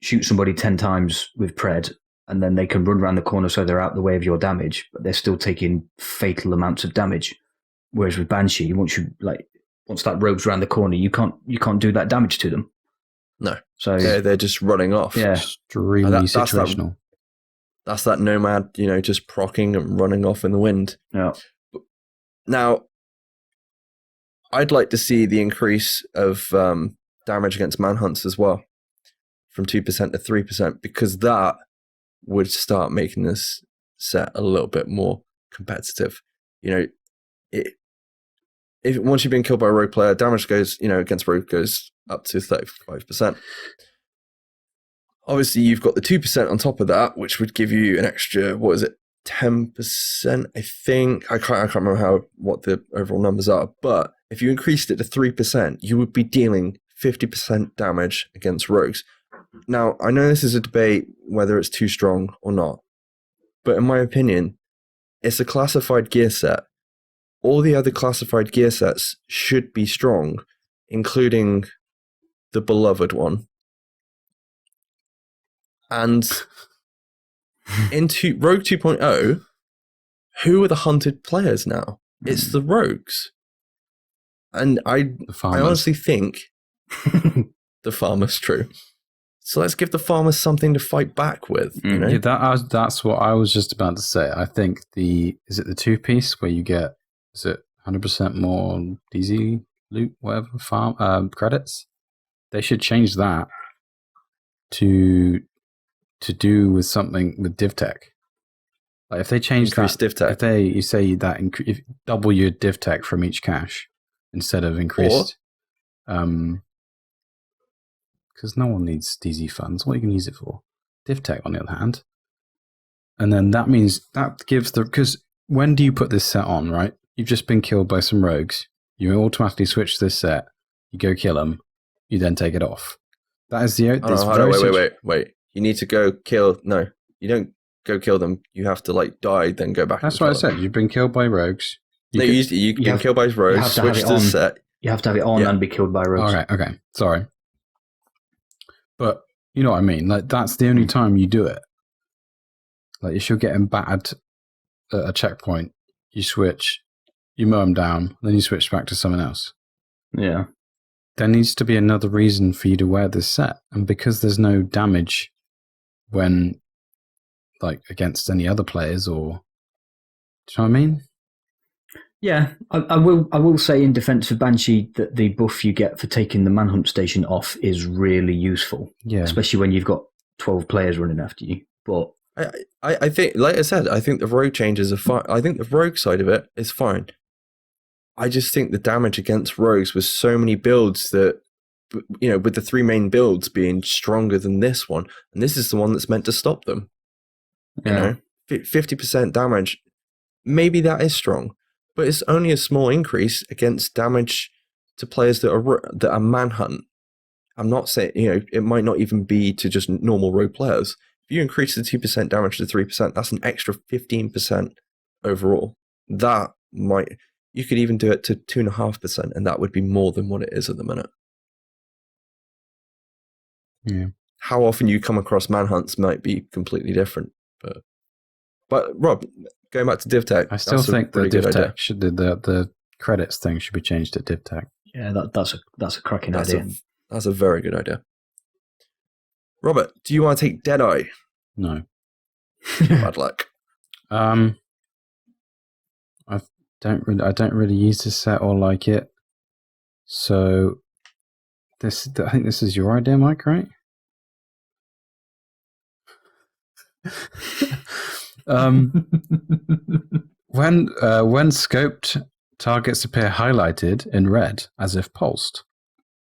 shoot somebody 10 times with Pred, and then they can run around the corner so they're out the way of your damage, but they're still taking fatal amounts of damage. Whereas with Banshee, once that rogue's around the corner, you can't do that damage to them. No. So they're just running off. Yeah. Extremely situational. That's that nomad, just procking and running off in the wind. Yeah. Now, I'd like to see the increase of damage against manhunts as well, from 2% to 3%, because that would start making this set a little bit more competitive. If once you've been killed by a rogue player, damage goes, against rogue goes up to 35%. Obviously, you've got the 2% on top of that, which would give you an extra, 10%? I think I can't remember what the overall numbers are. But if you increased it to 3%, you would be dealing 50% damage against rogues. Now, I know this is a debate whether it's too strong or not, but in my opinion, it's a classified gear set. All the other classified gear sets should be strong, including the beloved one. And into Rogue 2.0, who are the hunted players now? It's the rogues. And I honestly think the farmer's true. So let's give the farmers something to fight back with. Yeah, that's what I was just about to say. I think is it the 2-piece where you get, is it 100% more DZ loot, whatever, farm credits? They should change that to do with something with div tech. Like if they change increase div tech. If you say that if double your div tech from each cache instead of increased, because no one needs DZ funds. What are you going to use it for? Div tech, on the other hand. And then that means that gives because when do you put this set on, right? You've just been killed by some rogues. You automatically switch to this set. You go kill them. You then take it off. That is the... Wait. You need to go kill... No, you don't go kill them. You have to die, then go back. That's what I said. You've been killed by rogues. You've been killed by rogues, switch to the set. You have to have it on and be killed by rogues. Okay. Sorry. But you know what I mean? That's the only time you do it. If you're getting battered at a checkpoint, you switch, you mow them down, then you switch back to someone else. Yeah. There needs to be another reason for you to wear this set. And because there's no damage when, against any other players or... Do you know what I mean? Yeah, I will say in defense of Banshee that the buff you get for taking the manhunt station off is really useful. Yeah. Especially when you've got 12 players running after you. But I think, like I said, I think the rogue changes are fine. I think the rogue side of it is fine. I just think the damage against rogues with so many builds that, with the 3 main builds being stronger than this one, and this is the one that's meant to stop them. 50% damage, maybe that is strong. But it's only a small increase against damage to players that are manhunt. I'm not saying, it might not even be to just normal rogue players. If you increase the 2% damage to 3%, that's an extra 15% overall. that might, you could even do it to 2.5%, and that would be more than what it is at the minute. Yeah. How often you come across manhunts might be completely different. But Rob, going back to DivTech, I still think the DivTech should the credits thing should be changed to DivTech. Yeah, that's a cracking idea. That's a very good idea. Robert, do you want to take Deadeye? No. Bad luck. I don't really use this set or like it. So I think this is your idea, Mike, right? When scoped, targets appear highlighted in red as if pulsed,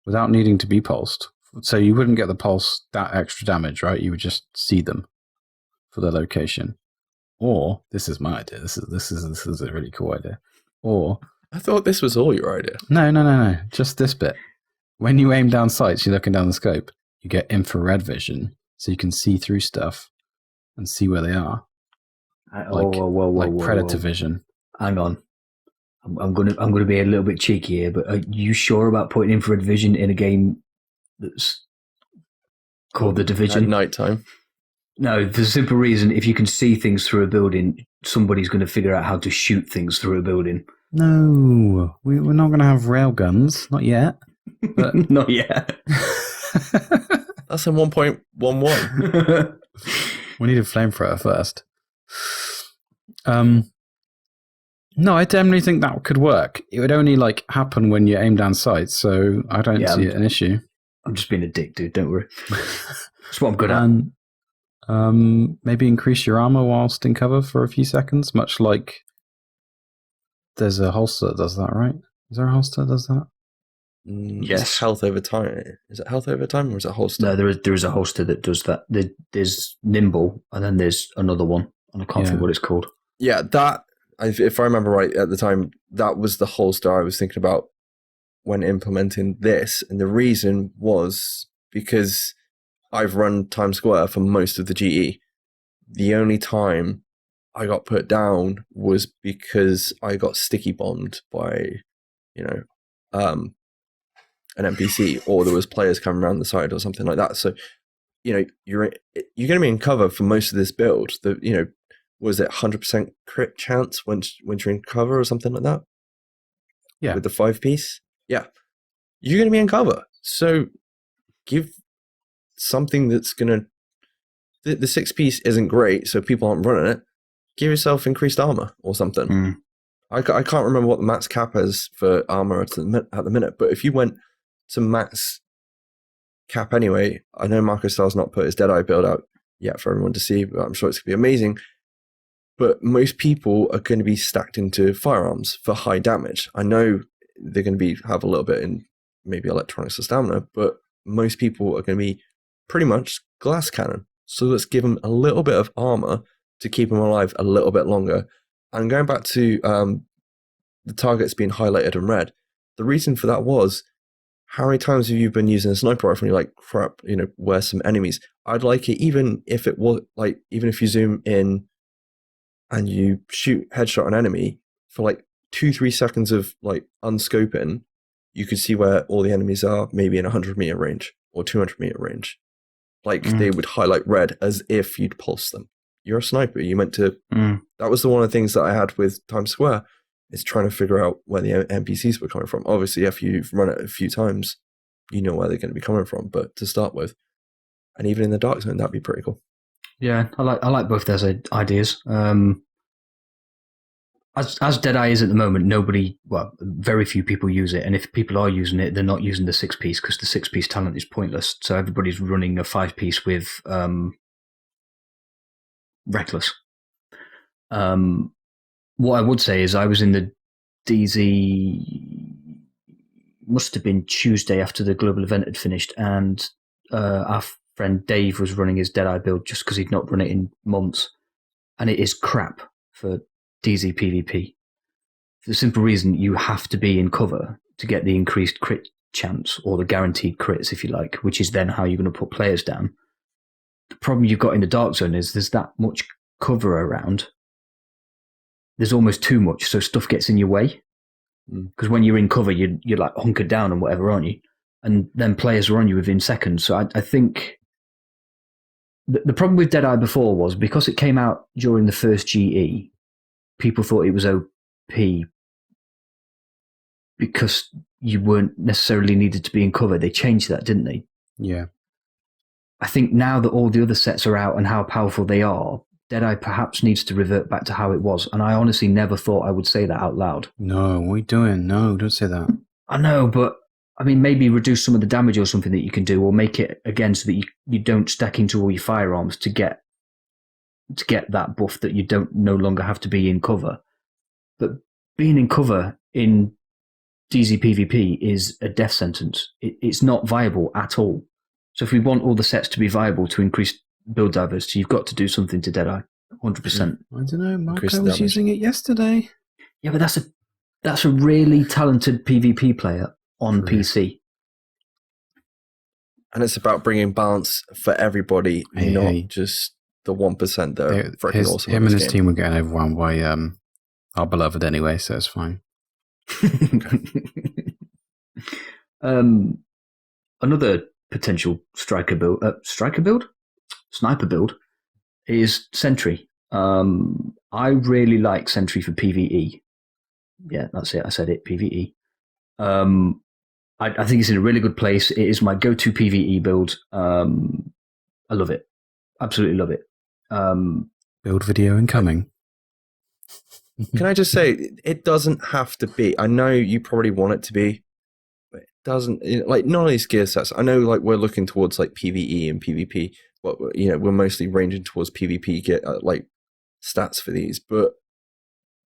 without needing to be pulsed. So you wouldn't get the pulse that extra damage, right? You would just see them for the location. Or this is my idea. This is a really cool idea. Or I thought this was all your idea. No. Just this bit. When you aim down sights, you're looking down the scope. You get infrared vision, so you can see through stuff and see where they are. Like predator vision. Hang on, I'm gonna be a little bit cheeky here, but are you sure about putting infrared vision in a game that's called The Division? At night time. No, for the simple reason, if you can see things through a building, somebody's going to figure out how to shoot things through a building. No, we're not going to have rail guns, not yet. But not yet. That's a 1.11. We need a flamethrower first. No, I definitely think that could work. It would only happen when you aim down sights, so I don't see it an issue. I'm just being a dick, dude. Don't worry. That's what I'm good at. Maybe increase your armor whilst in cover for a few seconds, much like there's a holster that does that, right? Is there a holster that does that? Yes. Health over time. Is it health over time or is it holster? No, there is a holster that does that. There's Nimble, and then there's another one, and I can't think what it's called. Yeah, that, if I remember right at the time, that was the holster I was thinking about when implementing this. And the reason was because I've run Times Square for most of the GE. The only time I got put down was because I got sticky bombed by, an NPC, or there was players coming around the side or something like that. So, you're going to be in cover for most of this build. Was it 100% crit chance when you're in cover or something like that? Yeah. With the 5-piece? Yeah. You're going to be in cover. So give something that's going to... The 6-piece isn't great, so people aren't running it. Give yourself increased armor or something. I can't remember what the max cap is for armor at the minute, but if you went to max cap anyway, I know Marco Styles not put his Deadeye build out yet for everyone to see, but I'm sure it's going to be amazing. But most people are going to be stacked into firearms for high damage. I know they're going to have a little bit in maybe electronics or stamina, but most people are going to be pretty much glass cannon. So let's give them a little bit of armor to keep them alive a little bit longer. And going back to the targets being highlighted in red, the reason for that was, how many times have you been using a sniper rifle and you're like, crap, where's some enemies? I'd like it even if you zoom in and you shoot headshot an enemy for 2-3 seconds of unscoping, you could see where all the enemies are, maybe in 100-meter range or 200-meter range. They would highlight red as if you'd pulse them. You're a sniper. You meant to... That was one of the things that I had with Times Square, is trying to figure out where the NPCs were coming from. Obviously, if you've run it a few times, you know where they're going to be coming from, but to start with. And even in the dark zone, that'd be pretty cool. Yeah, I like both those ideas. As Deadeye is at the moment, very few people use it, and if people are using it, they're not using the 6-piece because the 6-piece talent is pointless. So everybody's running a 5-piece with Reckless. What I would say is I was in the DZ, must have been Tuesday after the global event had finished, and our friend Dave was running his Deadeye build just because he'd not run it in months, and it is crap for DZ PvP. For the simple reason you have to be in cover to get the increased crit chance, or the guaranteed crits if you like, which is then how you're going to put players down. The problem you've got in the dark zone is there's that much cover around there's almost too much, so stuff gets in your way. Because when you're in cover, you're like hunkered down and whatever, aren't you? And then players are on you within seconds. So I think the problem with Deadeye before was because it came out during the first GE, people thought it was OP because you weren't necessarily needed to be in cover. They changed that, didn't they? Yeah. I think now that all the other sets are out and how powerful they are, Deadeye perhaps needs to revert back to how it was. And I honestly never thought I would say that out loud. No, what are you doing? No, don't say that. I know, but I mean, maybe reduce some of the damage or something that you can do, or make it again so that you don't stack into all your firearms to get that buff that you don't no longer have to be in cover. But being in cover in DZ PvP is a death sentence. It's not viable at all. So if we want all the sets to be viable to increase build diversity, you've got to do something to Deadeye, 100%. I don't know. Marco was using it yesterday. Yeah, but that's a really talented PvP player on PC. And it's about bringing balance for everybody, not just the 1% that are freaking awesome. Him and his team were getting overwhelmed by our beloved anyway, so it's fine. Another potential sniper build is Sentry. I really like Sentry for PvE. Yeah, that's it. I said it. PvE. I think it's in a really good place. It is my go-to PvE build. I love it. Absolutely love it. Build video incoming. Can I just say, it doesn't have to be. I know you probably want it to be, but it doesn't. Like, none of these gear sets. I know, like, we're looking towards like PvE and PvP. But we're mostly ranging towards PvP get like stats for these, but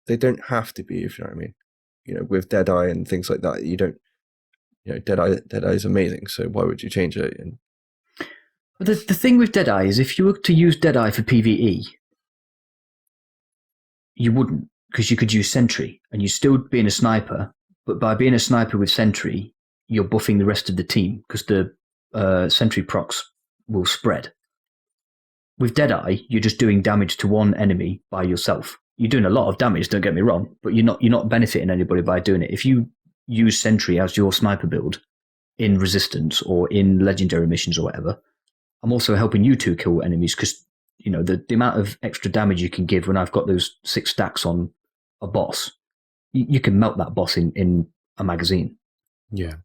they don't have to be. If you know what I mean. With Deadeye and things like that, you don't. Deadeye is amazing. So why would you change it? And the thing with Deadeye is, if you were to use Deadeye for PvE, you wouldn't, because you could use Sentry and you still being a sniper. But by being a sniper with Sentry, you're buffing the rest of the team because the Sentry procs will spread. With Deadeye, you're just doing damage to one enemy by yourself. You're doing a lot of damage, don't get me wrong, but you're not benefiting anybody by doing it. If you use Sentry as your sniper build in Resistance or in Legendary missions or whatever, I'm also helping you to kill enemies because the amount of extra damage you can give when I've got those 6 stacks on a boss, you can melt that boss in a magazine. Yeah,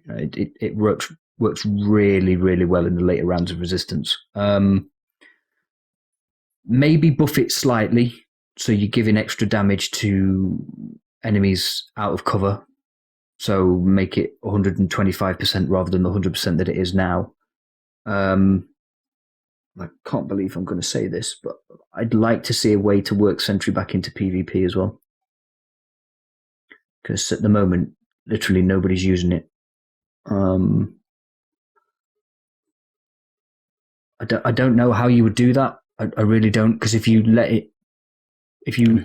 it works really, really well in the later rounds of Resistance. Maybe buff it slightly so you're giving extra damage to enemies out of cover. So make it 125% rather than the 100% that it is now. I can't believe I'm going to say this, but I'd like to see a way to work Sentry back into PvP as well. Because at the moment, literally nobody's using it. I don't know how you would do that. I really don't, because if you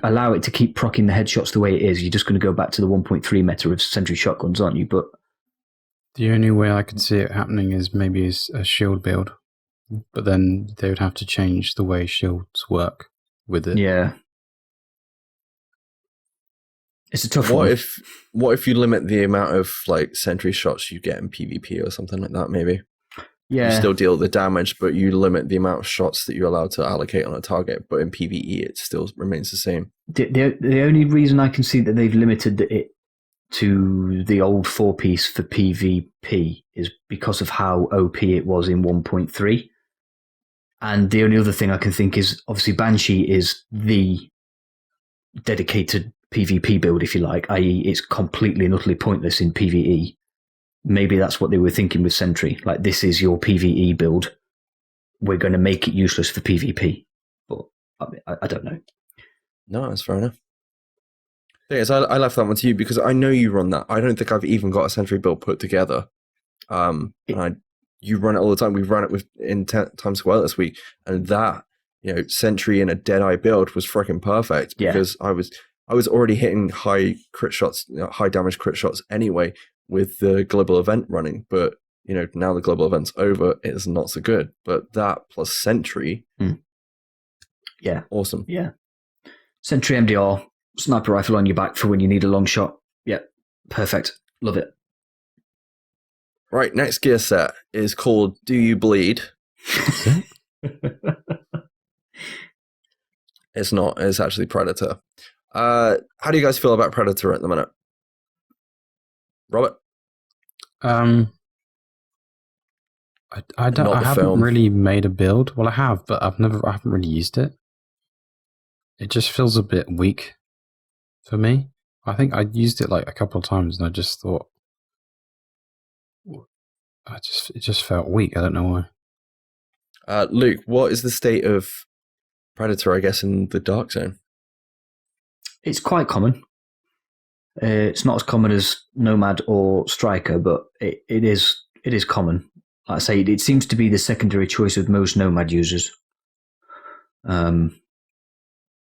allow it to keep proccing the headshots the way it is, you're just going to go back to the 1.3 meta of Sentry shotguns, aren't you? But the only way I could see it happening is maybe a shield build, but then they would have to change the way shields work with it. Yeah, it's a tough one. What if you limit the amount of like Sentry shots you get in PvP or something like that? Maybe. Yeah. You still deal the damage, but you limit the amount of shots that you're allowed to allocate on a target. But in PvE, it still remains the same. The only reason I can see that they've limited it to the old 4-piece for PvP is because of how OP it was in 1.3. And the only other thing I can think is, obviously, Banshee is the dedicated PvP build, if you like, i.e. it's completely and utterly pointless in PvE. Maybe that's what they were thinking with Sentry. Like, this is your PvE build. We're going to make it useless for PvP. But I don't know. No, that's fair enough. Yes, I left that one to you because I know you run that. I don't think I've even got a Sentry build put together. You run it all the time. We've run it in Times Square this week, and that Sentry in a Deadeye build was freaking perfect because I was already hitting high crit shots, high damage crit shots anyway with the global event running. But now the global event's over, it's not so good. But that plus Sentry, yeah, awesome. Yeah, Sentry MDR Sniper rifle on your back for when you need a long shot. Yeah, perfect. Love it. Right, next gear set is called Do You Bleed? It's not. It's actually Predator. How do you guys feel about Predator at the minute? Robert? I haven't film. really made a build. Well, I have, but I haven't really used it. It just feels a bit weak for me. I think I used it like a couple of times, and I just thought, it just felt weak. I don't know why. Luke, what is the state of Predator, I guess, in the Dark Zone? It's quite common. It's not as common as Nomad or Striker, but it is common. Like I say, it seems to be the secondary choice of most Nomad users,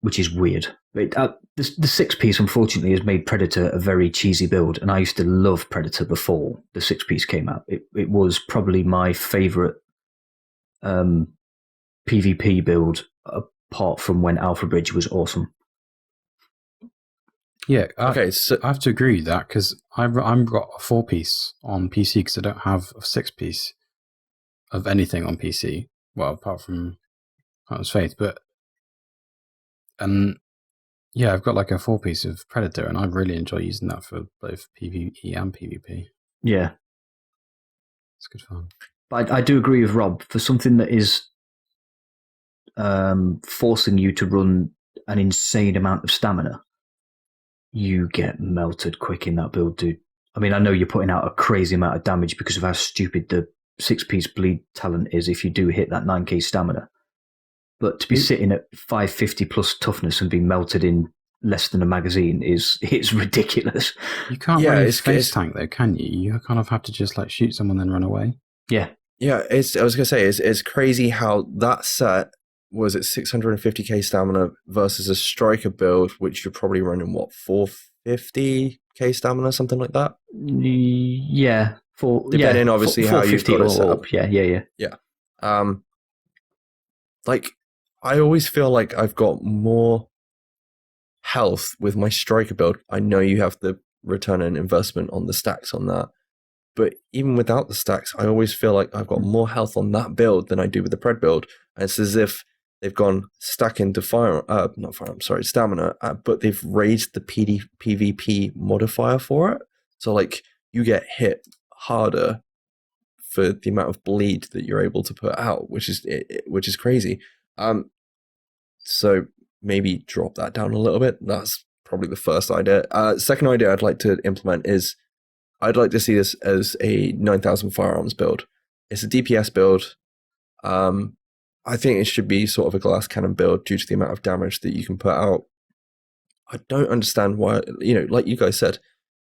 which is weird. The 6-piece, unfortunately, has made Predator a very cheesy build, and I used to love Predator before the 6-piece came out. It was probably my favourite PvP build, apart from when Alpha Bridge was awesome. Yeah, okay, so I have to agree with that because I've got a 4-piece on PC because I don't have a 6-piece of anything on PC. Well, apart from Hunter's Faith, but yeah, I've got like a 4-piece of Predator, and I really enjoy using that for both PvE and PvP. Yeah, it's good fun. But I do agree with Rob, for something that is forcing you to run an insane amount of stamina, you get melted quick in that build, dude. I mean, I know you're putting out a crazy amount of damage because of how stupid the 6-piece bleed talent is if you do hit that 9k stamina. But to be sitting at 550 plus toughness and being melted in less than a magazine it's ridiculous. You can't really face tank though, can you? You kind of have to just like shoot someone then run away. Yeah. Yeah, I was going to say, it's crazy how that set was at 650k stamina versus a Striker build, which you're probably running, 450k stamina, something like that? Yeah. Depending, obviously, how you've got it set up. Yeah. Like, I always feel like I've got more health with my Striker build. I know you have the return on investment on the stacks on that, but even without the stacks, I always feel like I've got more health on that build than I do with the Pred build. And it's as if they've gone stack into stamina, but they've raised the PvP modifier for it. So like you get hit harder for the amount of bleed that you're able to put out, which is crazy. So maybe drop that down a little bit. That's probably the first idea. Second idea I'd like to implement is I'd like to see this as a 9,000 firearms build. It's a DPS build. I think it should be sort of a glass cannon build due to the amount of damage that you can put out. I don't understand why, like you guys said,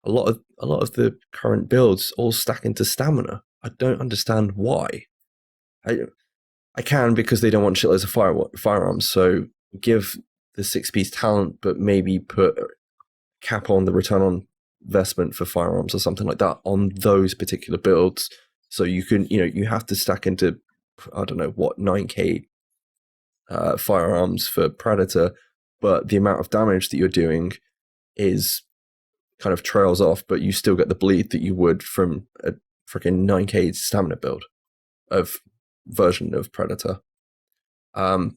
a lot of the current builds all stack into stamina. I don't understand why. I can because they don't want shitloads of firearms. So give the 6-piece talent, but maybe put a cap on the return on investment for firearms or something like that on those particular builds. So you can, you have to stack into, I don't know what, 9k firearms for Predator, but the amount of damage that you're doing is kind of trails off, but you still get the bleed that you would from a freaking 9k stamina build of version of Predator. I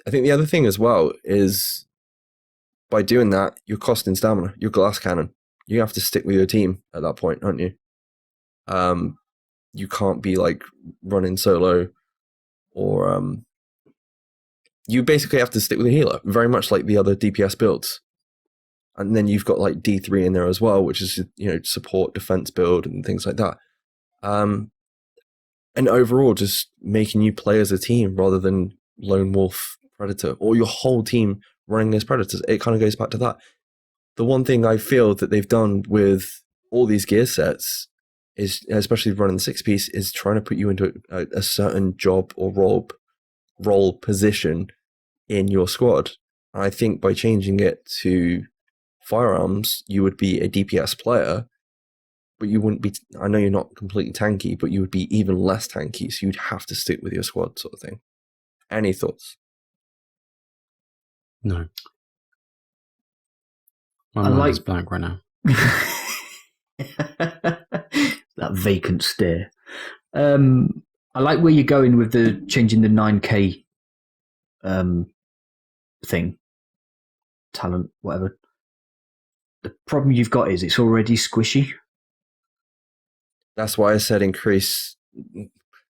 think the other thing as well is by doing that, you're costing stamina. You're glass cannon. You have to stick with your team at that point, aren't you? You can't be like running solo, or you basically have to stick with a healer, very much like the other DPS builds. And then you've got like D3 in there as well, which is, support defense build and things like that. And overall, just making you play as a team rather than lone wolf Predator or your whole team running as Predators. It kind of goes back to that. The one thing I feel that they've done with all these gear sets is, especially running the 6-piece, is trying to put you into a certain job or role position in your squad. And I think by changing it to firearms, you would be a DPS player, but you wouldn't be, I know you're not completely tanky, but you would be even less tanky, so you'd have to stick with your squad sort of thing. Any thoughts? No. My mind is blank right now. That vacant stare. I like where you're going with the changing the 9K thing, talent, whatever. The problem you've got is it's already squishy. That's why I said increase.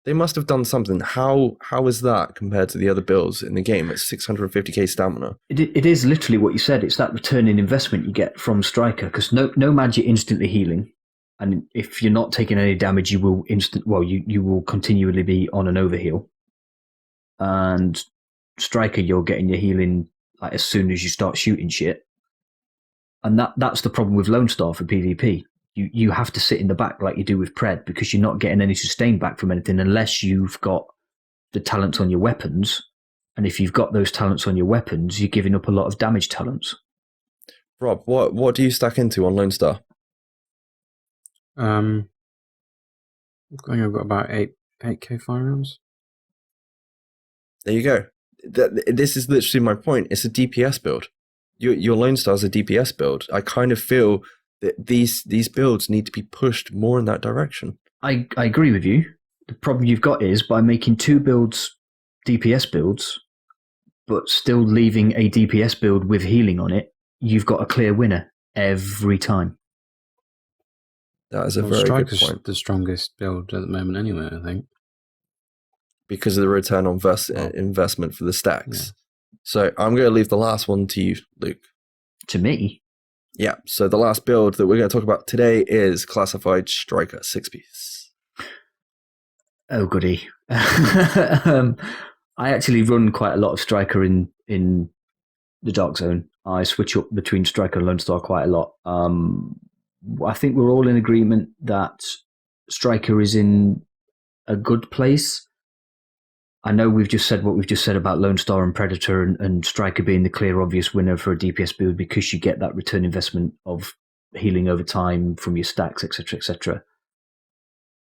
They must have done something. How is that compared to the other builds in the game? It's 650k stamina. It is literally what you said. It's that return in investment you get from Striker, because no magic instantly healing, and if you're not taking any damage, you will you will continually be on an overheal. And Striker, you're getting your healing like as soon as you start shooting shit, and that's the problem with Lone Star for PvP. You have to sit in the back like you do with Pred, because you're not getting any sustain back from anything unless you've got the talents on your weapons. And if you've got those talents on your weapons, you're giving up a lot of damage talents. Rob, what do you stack into on Lone Star? I think I've got about 8k firearms. There you go. This is literally my point. It's a DPS build. Your Lone Star is a DPS build. I kind of feel that these builds need to be pushed more in that direction. I agree with you. The problem you've got is by making 2 builds DPS builds, but still leaving a DPS build with healing on it, you've got a clear winner every time. That is a very good point. The strongest build at the moment anyway, I think. Because of the return on investment for the stacks. Yeah. So I'm going to leave the last one to you, Luke. To me? Yeah, so the last build that we're going to talk about today is Classified Striker 6-piece. Oh, goody. I actually run quite a lot of Striker in the Dark Zone. I switch up between Striker and Lone Star quite a lot. I think we're all in agreement that Striker is in a good place. I know we've just said what we've just said about Lone Star and Predator and Striker being the clear, obvious winner for a DPS build because you get that return investment of healing over time from your stacks, etc., etc.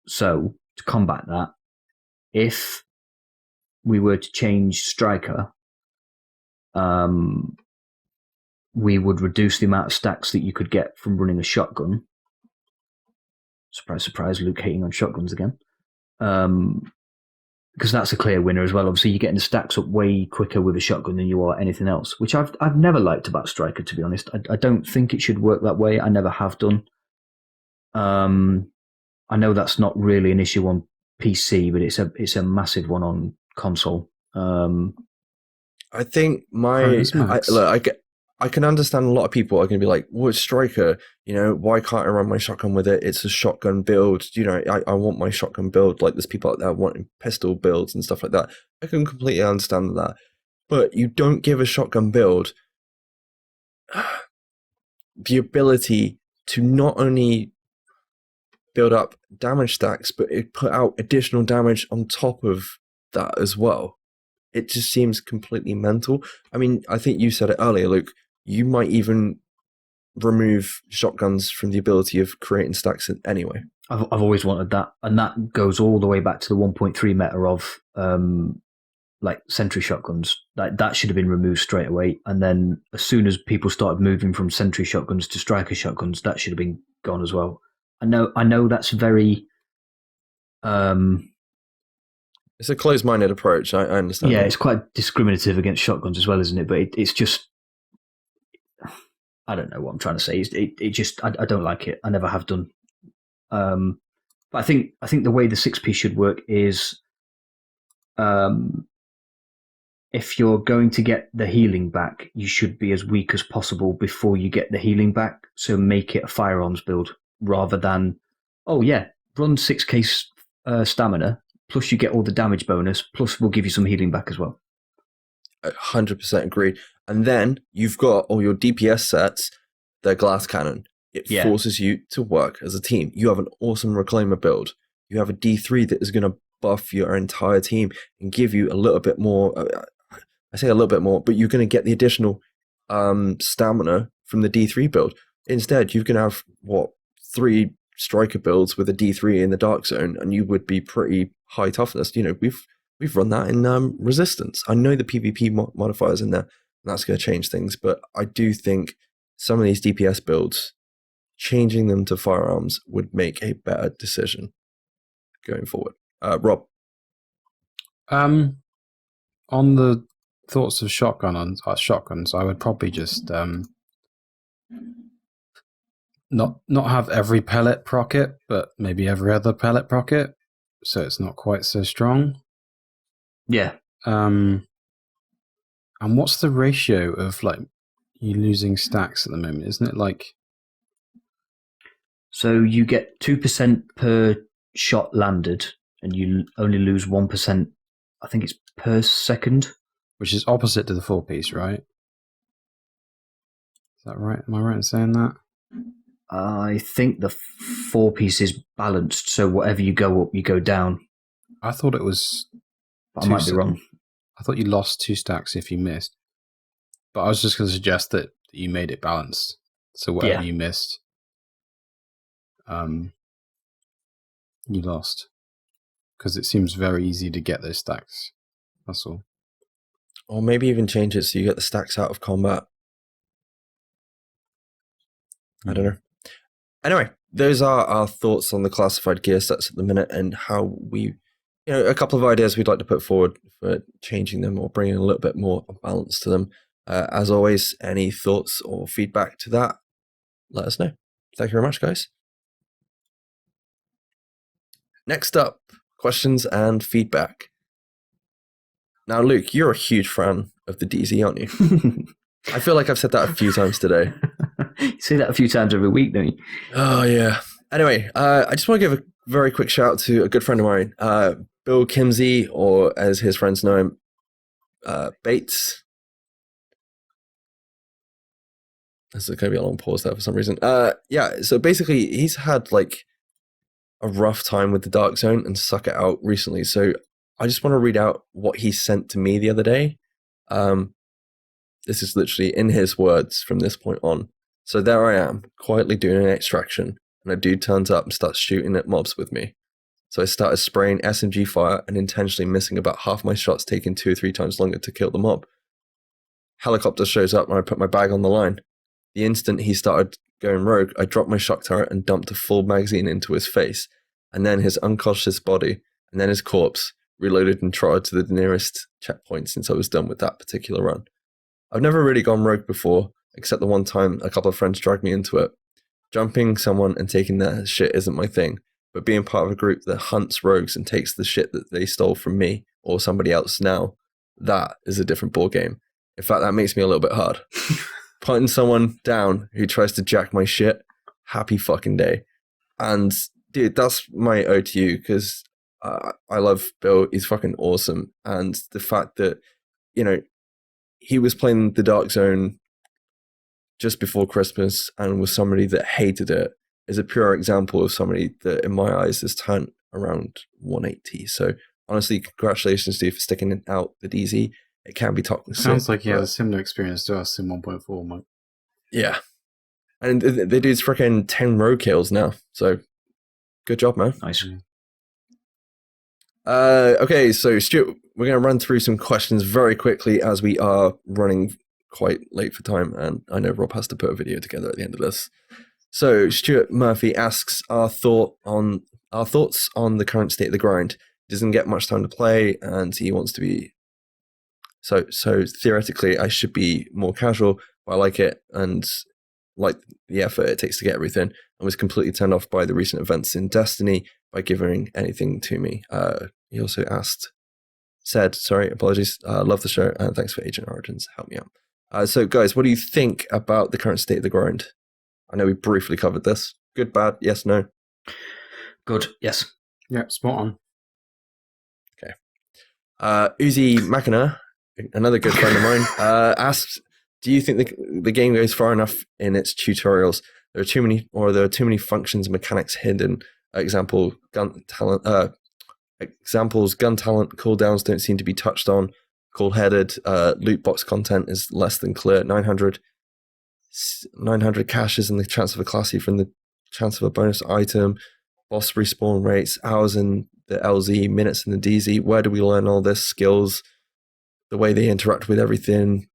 So, to combat that, if we were to change Striker, we would reduce the amount of stacks that you could get from running a shotgun. Surprise, surprise, Luke hating on shotguns again. Because that's a clear winner as well. Obviously, you're getting the stacks up way quicker with a shotgun than you are anything else, which I've never liked about Striker, to be honest. I don't think it should work that way. I never have done. I know that's not really an issue on PC, but it's a massive one on console. I think I can understand a lot of people are going to be like, well, it's Striker, why can't I run my shotgun with it? It's a shotgun build. I want my shotgun build. Like there's people out there wanting pistol builds and stuff like that. I can completely understand that. But you don't give a shotgun build the ability to not only build up damage stacks, but it put out additional damage on top of that as well. It just seems completely mental. I mean, I think you said it earlier, Luke. You might even remove shotguns from the ability of creating stacks anyway. I've always wanted that, and that goes all the way back to the 1.3 meta of like sentry shotguns. That should have been removed straight away, and then as soon as people started moving from sentry shotguns to striker shotguns, that should have been gone as well. I know that's very. It's a closed-minded approach. I understand. Yeah, that. it's quite discriminative against shotguns as well, isn't it? But it's just, I don't know what I'm trying to say. It just, I don't like it. I never have done. But I think the way the 6-piece should work is, if you're going to get the healing back, you should be as weak as possible before you get the healing back. So make it a firearms build rather than, run 6k stamina. Plus you get all the damage bonus, plus we'll give you some healing back as well. 100% agree. And then you've got all your DPS sets, their glass cannon. It forces you to work as a team. You have an awesome Reclaimer build. You have a D3 that is going to buff your entire team and give you a little bit more, I say a little bit more, but you're going to get the additional stamina from the D3 build. Instead, you're going to have, 3 striker builds with a D3 in the Dark Zone, and you would be pretty high toughness. We've run that in Resistance. I know the PvP modifiers in there, and that's going to change things, but I do think some of these DPS builds, changing them to firearms would make a better decision going forward. Rob? On the thoughts of shotguns, I would probably just not have every pellet proc it, but maybe every other pellet proc it, so it's not quite so strong. Yeah. And what's the ratio of like you losing stacks at the moment? Isn't it like? So you get 2% per shot landed, and you only lose 1%. I think it's per second, Which is opposite to the 4-piece, right? Is that right? Am I right in saying that? I think the 4-piece is balanced, so whatever you go up, you go down. I thought it was. But I might be wrong. I thought you lost 2 stacks if you missed. But I was just going to suggest that you made it balanced. So whatever you missed, you lost. Because it seems very easy to get those stacks. That's all. Or maybe even change it so you get the stacks out of combat. I don't know. Anyway, those are our thoughts on the classified gear sets at the minute and how we, a couple of ideas we'd like to put forward for changing them or bringing a little bit more balance to them. As always, any thoughts or feedback to that, let us know. Thank you very much, guys. Next up, questions and feedback. Now, Luke, you're a huge fan of the DZ, aren't you? I feel like I've said that a few times today. You say that a few times every week, don't you? Oh, yeah. Anyway, I just want to give a very quick shout out to a good friend of mine, Bill Kimsey, or as his friends know him, Bates. There's going to be a long pause there for some reason. Yeah, so basically, he's had like a rough time with the Dark Zone and suck it out recently. So I just want to read out what he sent to me the other day. This is literally in his words from this point on. So there I am, quietly doing an extraction, and a dude turns up and starts shooting at mobs with me. So I started spraying SMG fire and intentionally missing about half my shots, taking 2 or 3 times longer to kill the mob. Helicopter shows up and I put my bag on the line. The instant he started going rogue, I dropped my shock turret and dumped a full magazine into his face, and then his unconscious body, and then his corpse, reloaded and trotted to the nearest checkpoint since I was done with that particular run. I've never really gone rogue before, except the one time a couple of friends dragged me into it. Jumping someone and taking their shit isn't my thing, but being part of a group that hunts rogues and takes the shit that they stole from me or somebody else now, that is a different ballgame. In fact, that makes me a little bit hard. Putting someone down who tries to jack my shit, happy fucking day. And dude, that's my ode to you, because I love Bill. He's fucking awesome. And the fact that, he was playing the Dark Zone just before Christmas and was somebody that hated it is a pure example of somebody that, in my eyes, has turned around 180. So honestly, congratulations to you for sticking out the DZ. It can be toxic. Sounds like he had a similar experience to us in 1.4, Mike. Yeah. And the dude's freaking 10 road kills now. So good job, man. Nice. Okay, so Stuart, we're going to run through some questions very quickly as we are running quite late for time, and I know Rob has to put a video together at the end of this. So Stuart Murphy asks our thoughts on the current state of the grind. He doesn't get much time to play, and he wants to be so theoretically I should be more casual, but I like it and like the effort it takes to get everything, and was completely turned off by the recent events in Destiny by giving anything to me. He also apologies, love the show, and thanks for Agent Origins, help me out. So guys, what do you think about the current state of the grind? I know we briefly covered this. Good, bad, yes, no? Good, yes. Yeah, spot on. Okay. Uzi Makina, another good friend of mine, asked, do you think the game goes far enough in its tutorials? There are too many functions and mechanics hidden. Examples, gun talent cooldowns don't seem to be touched on. Cold-headed loot box content is less than clear. 900 caches and the chance of a classy from the chance of a bonus item. Boss respawn rates, hours in the LZ, minutes in the DZ. Where do we learn all this? Skills, the way they interact with everything.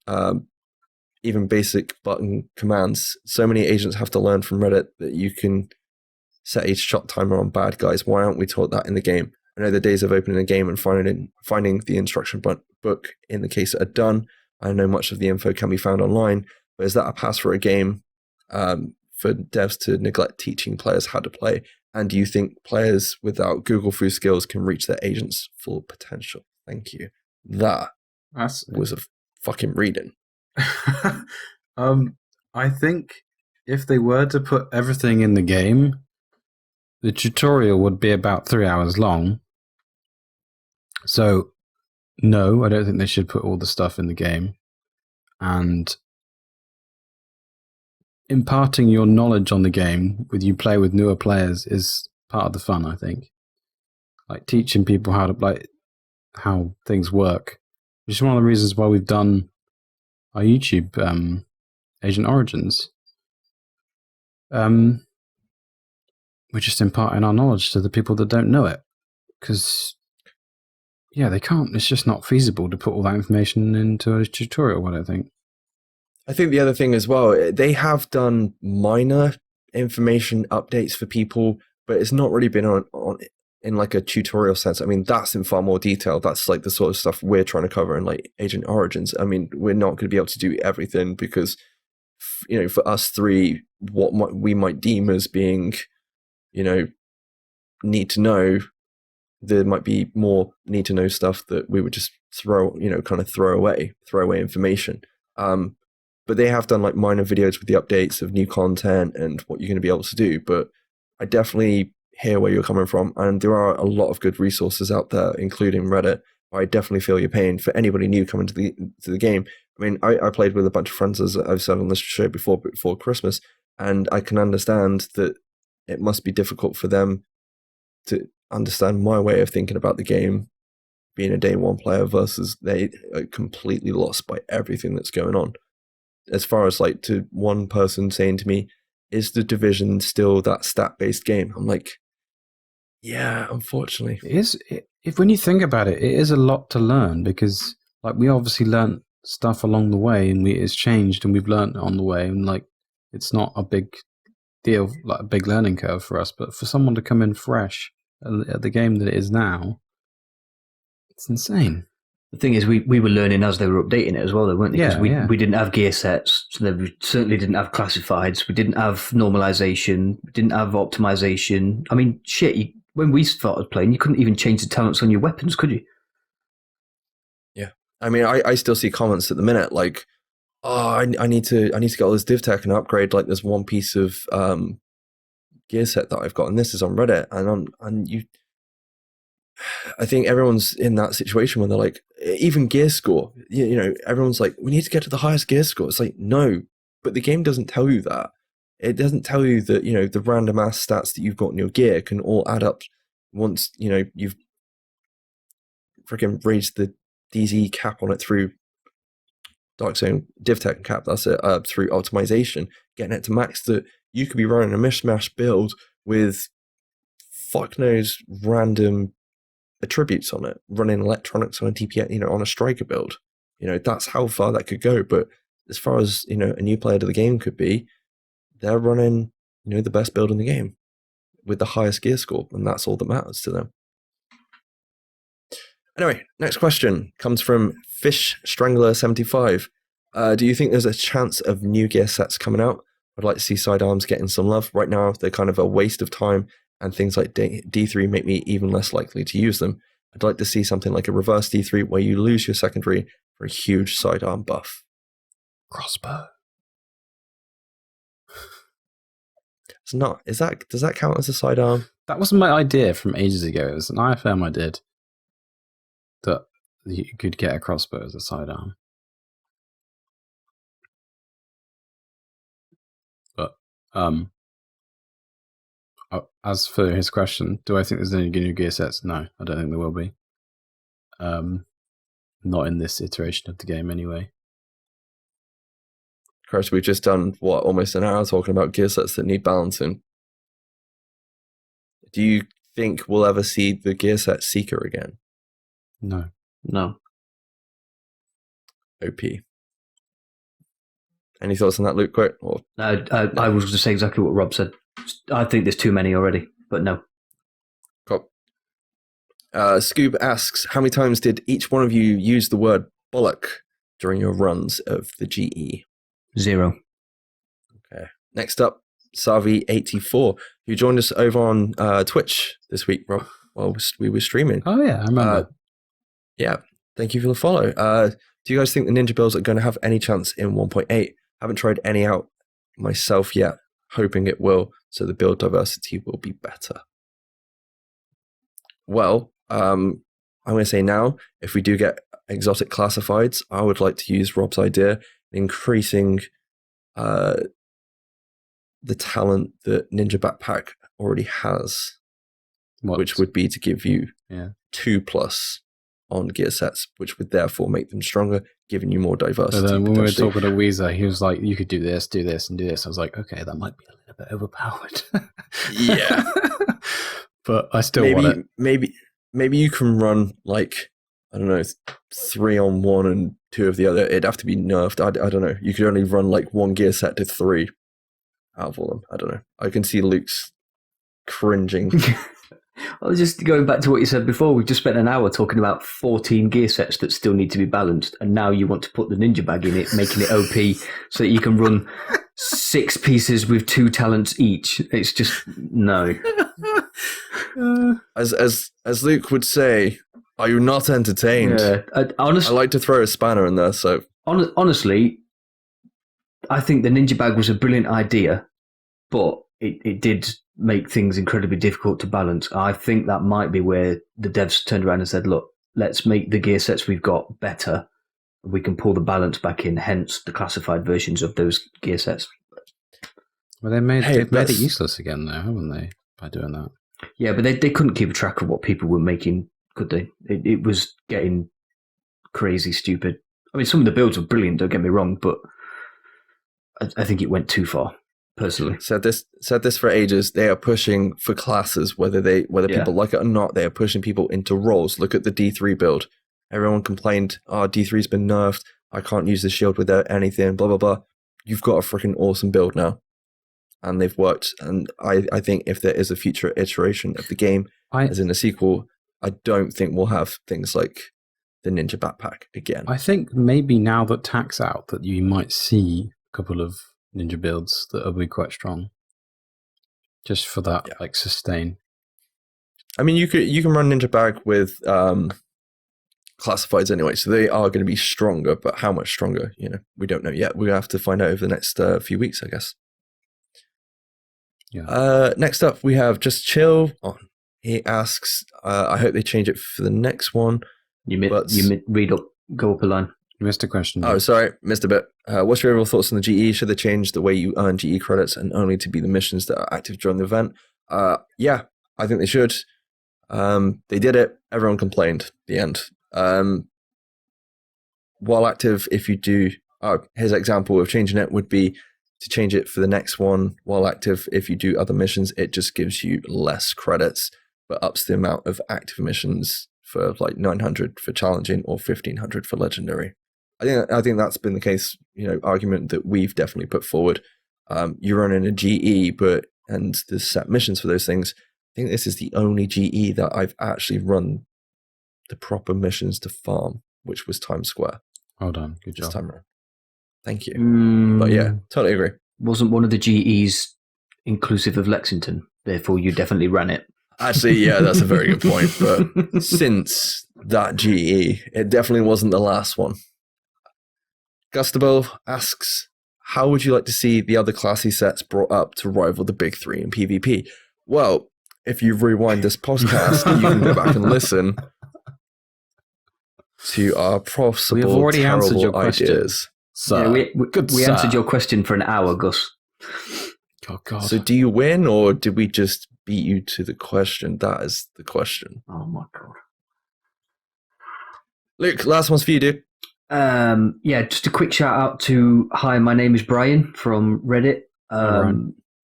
even basic button commands. So many agents have to learn from Reddit that you can set a shot timer on bad guys. Why aren't we taught that in the game? I know the days of opening a game and finding the instruction book in the case are done. I know much of the info can be found online, but is that a pass for a game for devs to neglect teaching players how to play? And do you think players without Google Fu skills can reach their agent's full potential? Thank you. That was a fucking reading. I think if they were to put everything in the game, the tutorial would be about 3 hours long. So, no, I don't think they should put all the stuff in the game. And imparting your knowledge on the game with you play with newer players is part of the fun, I think. Like teaching people how things work, which is one of the reasons why we've done our YouTube Agent Origins. We're just imparting our knowledge to the people that don't know it. Because, yeah, they can't. It's just not feasible to put all that information into a tutorial, I don't think. I think the other thing as well, they have done minor information updates for people, but it's not really been on in like a tutorial sense. I mean, that's in far more detail. That's like the sort of stuff we're trying to cover in like Agent Origins. I mean, we're not going to be able to do everything because, for us three, what we might deem as being, need to know, there might be more need to know stuff that we would just throw away information. But they have done like minor videos with the updates of new content and what you're going to be able to do. But I definitely hear where you're coming from. And there are a lot of good resources out there, including Reddit. I definitely feel your pain for anybody new coming to the game. I mean, I played with a bunch of friends, as I've said on this show before Christmas, and I can understand that it must be difficult for them to understand my way of thinking about the game, being a day one player versus they are completely lost by everything that's going on. As far as like to one person saying to me, is the Division still that stat-based game? I'm like, yeah, unfortunately. It is. If when you think about it, it is a lot to learn because like we obviously learned stuff along the way and it's changed and we've learned on the way and like it's not a big deal, like a big learning curve for us. But for someone to come in fresh at the game that it is now, it's insane. The thing is, we were learning as they were updating it as well, though, weren't they? Because we didn't have gear sets, so we certainly didn't have classifieds. We didn't have normalization. We didn't have optimization. I mean, shit. When we started playing, you couldn't even change the talents on your weapons, could you? Yeah, I mean, I still see comments at the minute like, "Oh, I need to get all this div tech and upgrade like this one piece of gear set that I've got," and this is on Reddit, I think everyone's in that situation when they're like, even gear score, everyone's like, we need to get to the highest gear score. It's like, no, but the game doesn't tell you that. It doesn't tell you that, the random ass stats that you've got in your gear can all add up once, you've freaking raised the DZ cap on it through Dark Zone div tech cap, that's it, through optimization, getting it to max, that you could be running a mishmash build with fuck knows random attributes on it, running electronics on a DPS, on a striker build. That's how far that could go. But as far as, a new player to the game could be, they're running, the best build in the game with the highest gear score, and that's all that matters to them. Anyway, next question comes from Fish Strangler 75. Do you think there's a chance of new gear sets coming out? I'd like to see sidearms getting some love. Right now, they're kind of a waste of time, and things like D3 make me even less likely to use them. I'd like to see something like a reverse D3 where you lose your secondary for a huge sidearm buff. Crossbow. It's not. Does that count as a sidearm? That wasn't my idea from ages ago. It was an IFM I did that you could get a crossbow as a sidearm. But as for his question, do I think there's any new gear sets? No, I don't think there will be. Not in this iteration of the game, anyway. Chris, we've just done almost an hour talking about gear sets that need balancing. Do you think we'll ever see the gear set Seeker again? No. No. OP. Any thoughts on that, Luke? Quick? Or I was going to say exactly what Rob said. I think there's too many already, but no. cool. Scoob asks, how many times did each one of you use the word bollock during your runs of the GE? 0. Okay. Next up, Savi84, who joined us over on Twitch this week, Rob, while we were streaming. Oh, yeah, I remember. Yeah, thank you for the follow. Do you guys think the Ninja builds are going to have any chance in 1.8? Haven't tried any out myself yet, hoping it will, so the build diversity will be better. Well, I'm going to say now, if we do get exotic classifieds, I would like to use Rob's idea, increasing the talent that Ninja Backpack already has, which would be to give you 2+ on gear sets, which would therefore make them stronger, giving you more diversity. But then when we were talking to Weezer, he was like, you could do this, and do this. I was like, okay, that might be a little bit overpowered. Yeah. But I still want it. Maybe you can run, like, I don't know, 3 on one and 2 of the other. It'd have to be nerfed. I don't know. You could only run like 1 gear set to 3 out of all of them. I don't know. I can see Luke's cringing. I was just going back to what you said before. We've just spent an hour talking about 14 gear sets that still need to be balanced, and now you want to put the Ninja Bag in it, making it OP so that you can run 6 pieces with 2 talents each. It's just no. As Luke would say, are you not entertained? Yeah, I like to throw a spanner in there. So honestly, I think the Ninja Bag was a brilliant idea, but it did make things incredibly difficult to balance. I think that might be where the devs turned around and said, look, let's make the gear sets we've got better. We can pull the balance back in, hence the classified versions of those gear sets. Well, they've made it useless again now, haven't they, by doing that? Yeah, but they couldn't keep a track of what people were making, could they? It was getting crazy stupid. I mean, some of the builds were brilliant, don't get me wrong, but I think it went too far. Personally, said this for ages. They are pushing for classes, whether people like it or not. They are pushing people into roles. Look at the D3 build. Everyone complained, D3's been nerfed. I can't use the shield without anything. Blah blah blah. You've got a freaking awesome build now, and they've worked. And I think if there is a future iteration of the game, as in a sequel, I don't think we'll have things like the Ninja Backpack again. I think maybe now that TAC's out, that you might see a couple of Ninja builds that will be quite strong, just for that like sustain. I mean, you can run Ninja Bag with classifieds anyway, so they are going to be stronger. But how much stronger? We don't know yet. We have to find out over the next few weeks, I guess. Yeah. Next up, we have Just Chill. He asks, I hope they change it for the next one. Read up, go up a line. You missed a question. Oh, sorry, missed a bit. What's your overall thoughts on the GE? Should they change the way you earn GE credits and only to be the missions that are active during the event? Yeah, I think they should. They did it. Everyone complained. The end. While active, if you do... his example of changing it would be to change it for the next one. While active, if you do other missions, it just gives you less credits, but ups the amount of active missions for like 900 for challenging or 1500 for legendary. I think that's been the case, argument that we've definitely put forward. You're running a GE, and there's set missions for those things. I think this is the only GE that I've actually run the proper missions to farm, which was Times Square. Well done. Good job. This time around. Thank you. But yeah, totally agree. Wasn't one of the GEs inclusive of Lexington? Therefore, you definitely ran it. Actually, yeah, that's a very good point. But since that GE, it definitely wasn't the last one. Gustavo asks, how would you like to see the other classy sets brought up to rival the big 3 in PvP? Well, if you rewind this podcast, you can go back and listen to our possible We've already answered your ideas. So we answered your question for an hour, Gus. Oh, God. So do you win, or did we just beat you to the question? That is the question. Oh, my God. Luke, last one's for you, dude. Just a quick shout out to, hi, my name is Brian from Reddit.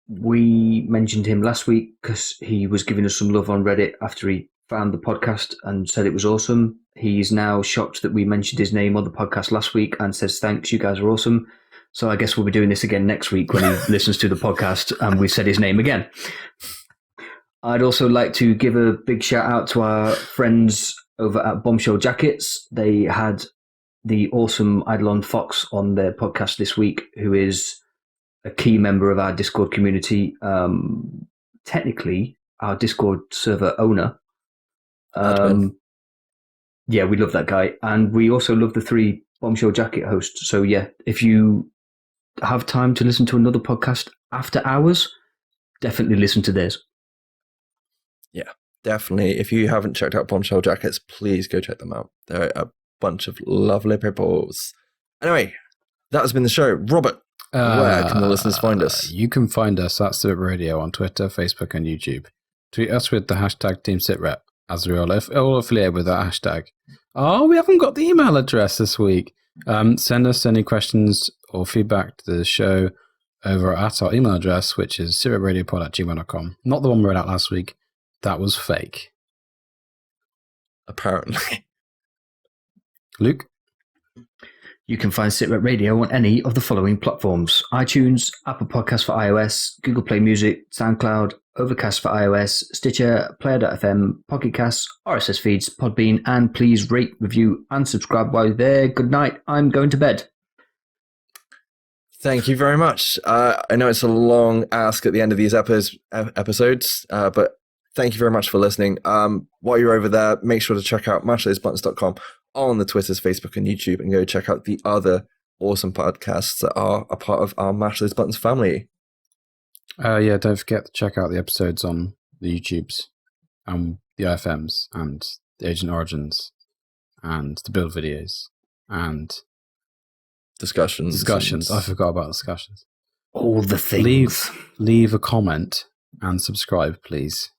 We mentioned him last week because he was giving us some love on Reddit after he found the podcast and said it was awesome. He's now shocked that we mentioned his name on the podcast last week and says, thanks, you guys are awesome. So I guess we'll be doing this again next week when he listens to the podcast and we said his name again. I'd also like to give a big shout out to our friends over at Bombshell Jackets. They had the awesome Eidolon Fox on their podcast this week, who is a key member of our Discord community. Technically, our Discord server owner. Yeah, we love that guy. And we also love the 3 Bombshell Jacket hosts. So yeah, if you have time to listen to another podcast after hours, definitely listen to theirs. Yeah, definitely. If you haven't checked out Bombshell Jackets, please go check them out. They're a bunch of lovely peoples. Anyway, that has been the show. Robert, where can the listeners find us? You can find us at SITREP Radio on Twitter, Facebook, and YouTube. Tweet us with the hashtag TeamSitRep, as we're all affiliated with that hashtag. Oh, we haven't got the email address this week. Send us any questions or feedback to the show over at our email address, which is sitrepradiopod@gmail.com. Not the one we read out last week. That was fake. Apparently. Luke? You can find SITREP Radio on any of the following platforms: iTunes, Apple Podcasts for iOS, Google Play Music, SoundCloud, Overcast for iOS, Stitcher, Player.fm, Pocket Casts, RSS feeds, Podbean, and please rate, review, and subscribe while you're there. Good night. I'm going to bed. Thank you very much. I know it's a long ask at the end of these episodes, but thank you very much for listening. While you're over there, make sure to check out mashthosebuttons.com on the Twitters, Facebook, and YouTube, and go check out the other awesome podcasts that are a part of our Mash Those Buttons family. Yeah, don't forget to check out the episodes on the YouTubes and the IFMs and the Agent Origins and the build videos and discussions. I forgot about discussions. All the things. Leave a comment and subscribe, please.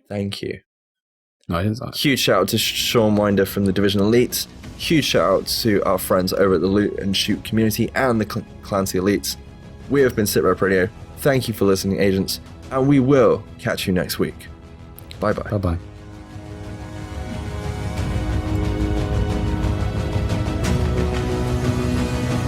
Thank you. No, I didn't. Huge shout out to Sean Winder from the Division Elites. Huge shout out to our friends over at the Loot and Shoot community and the Clancy Elites. We have been SITREP Radio. Thank you for listening, agents, and we will catch you next week. Bye-bye. Bye-bye.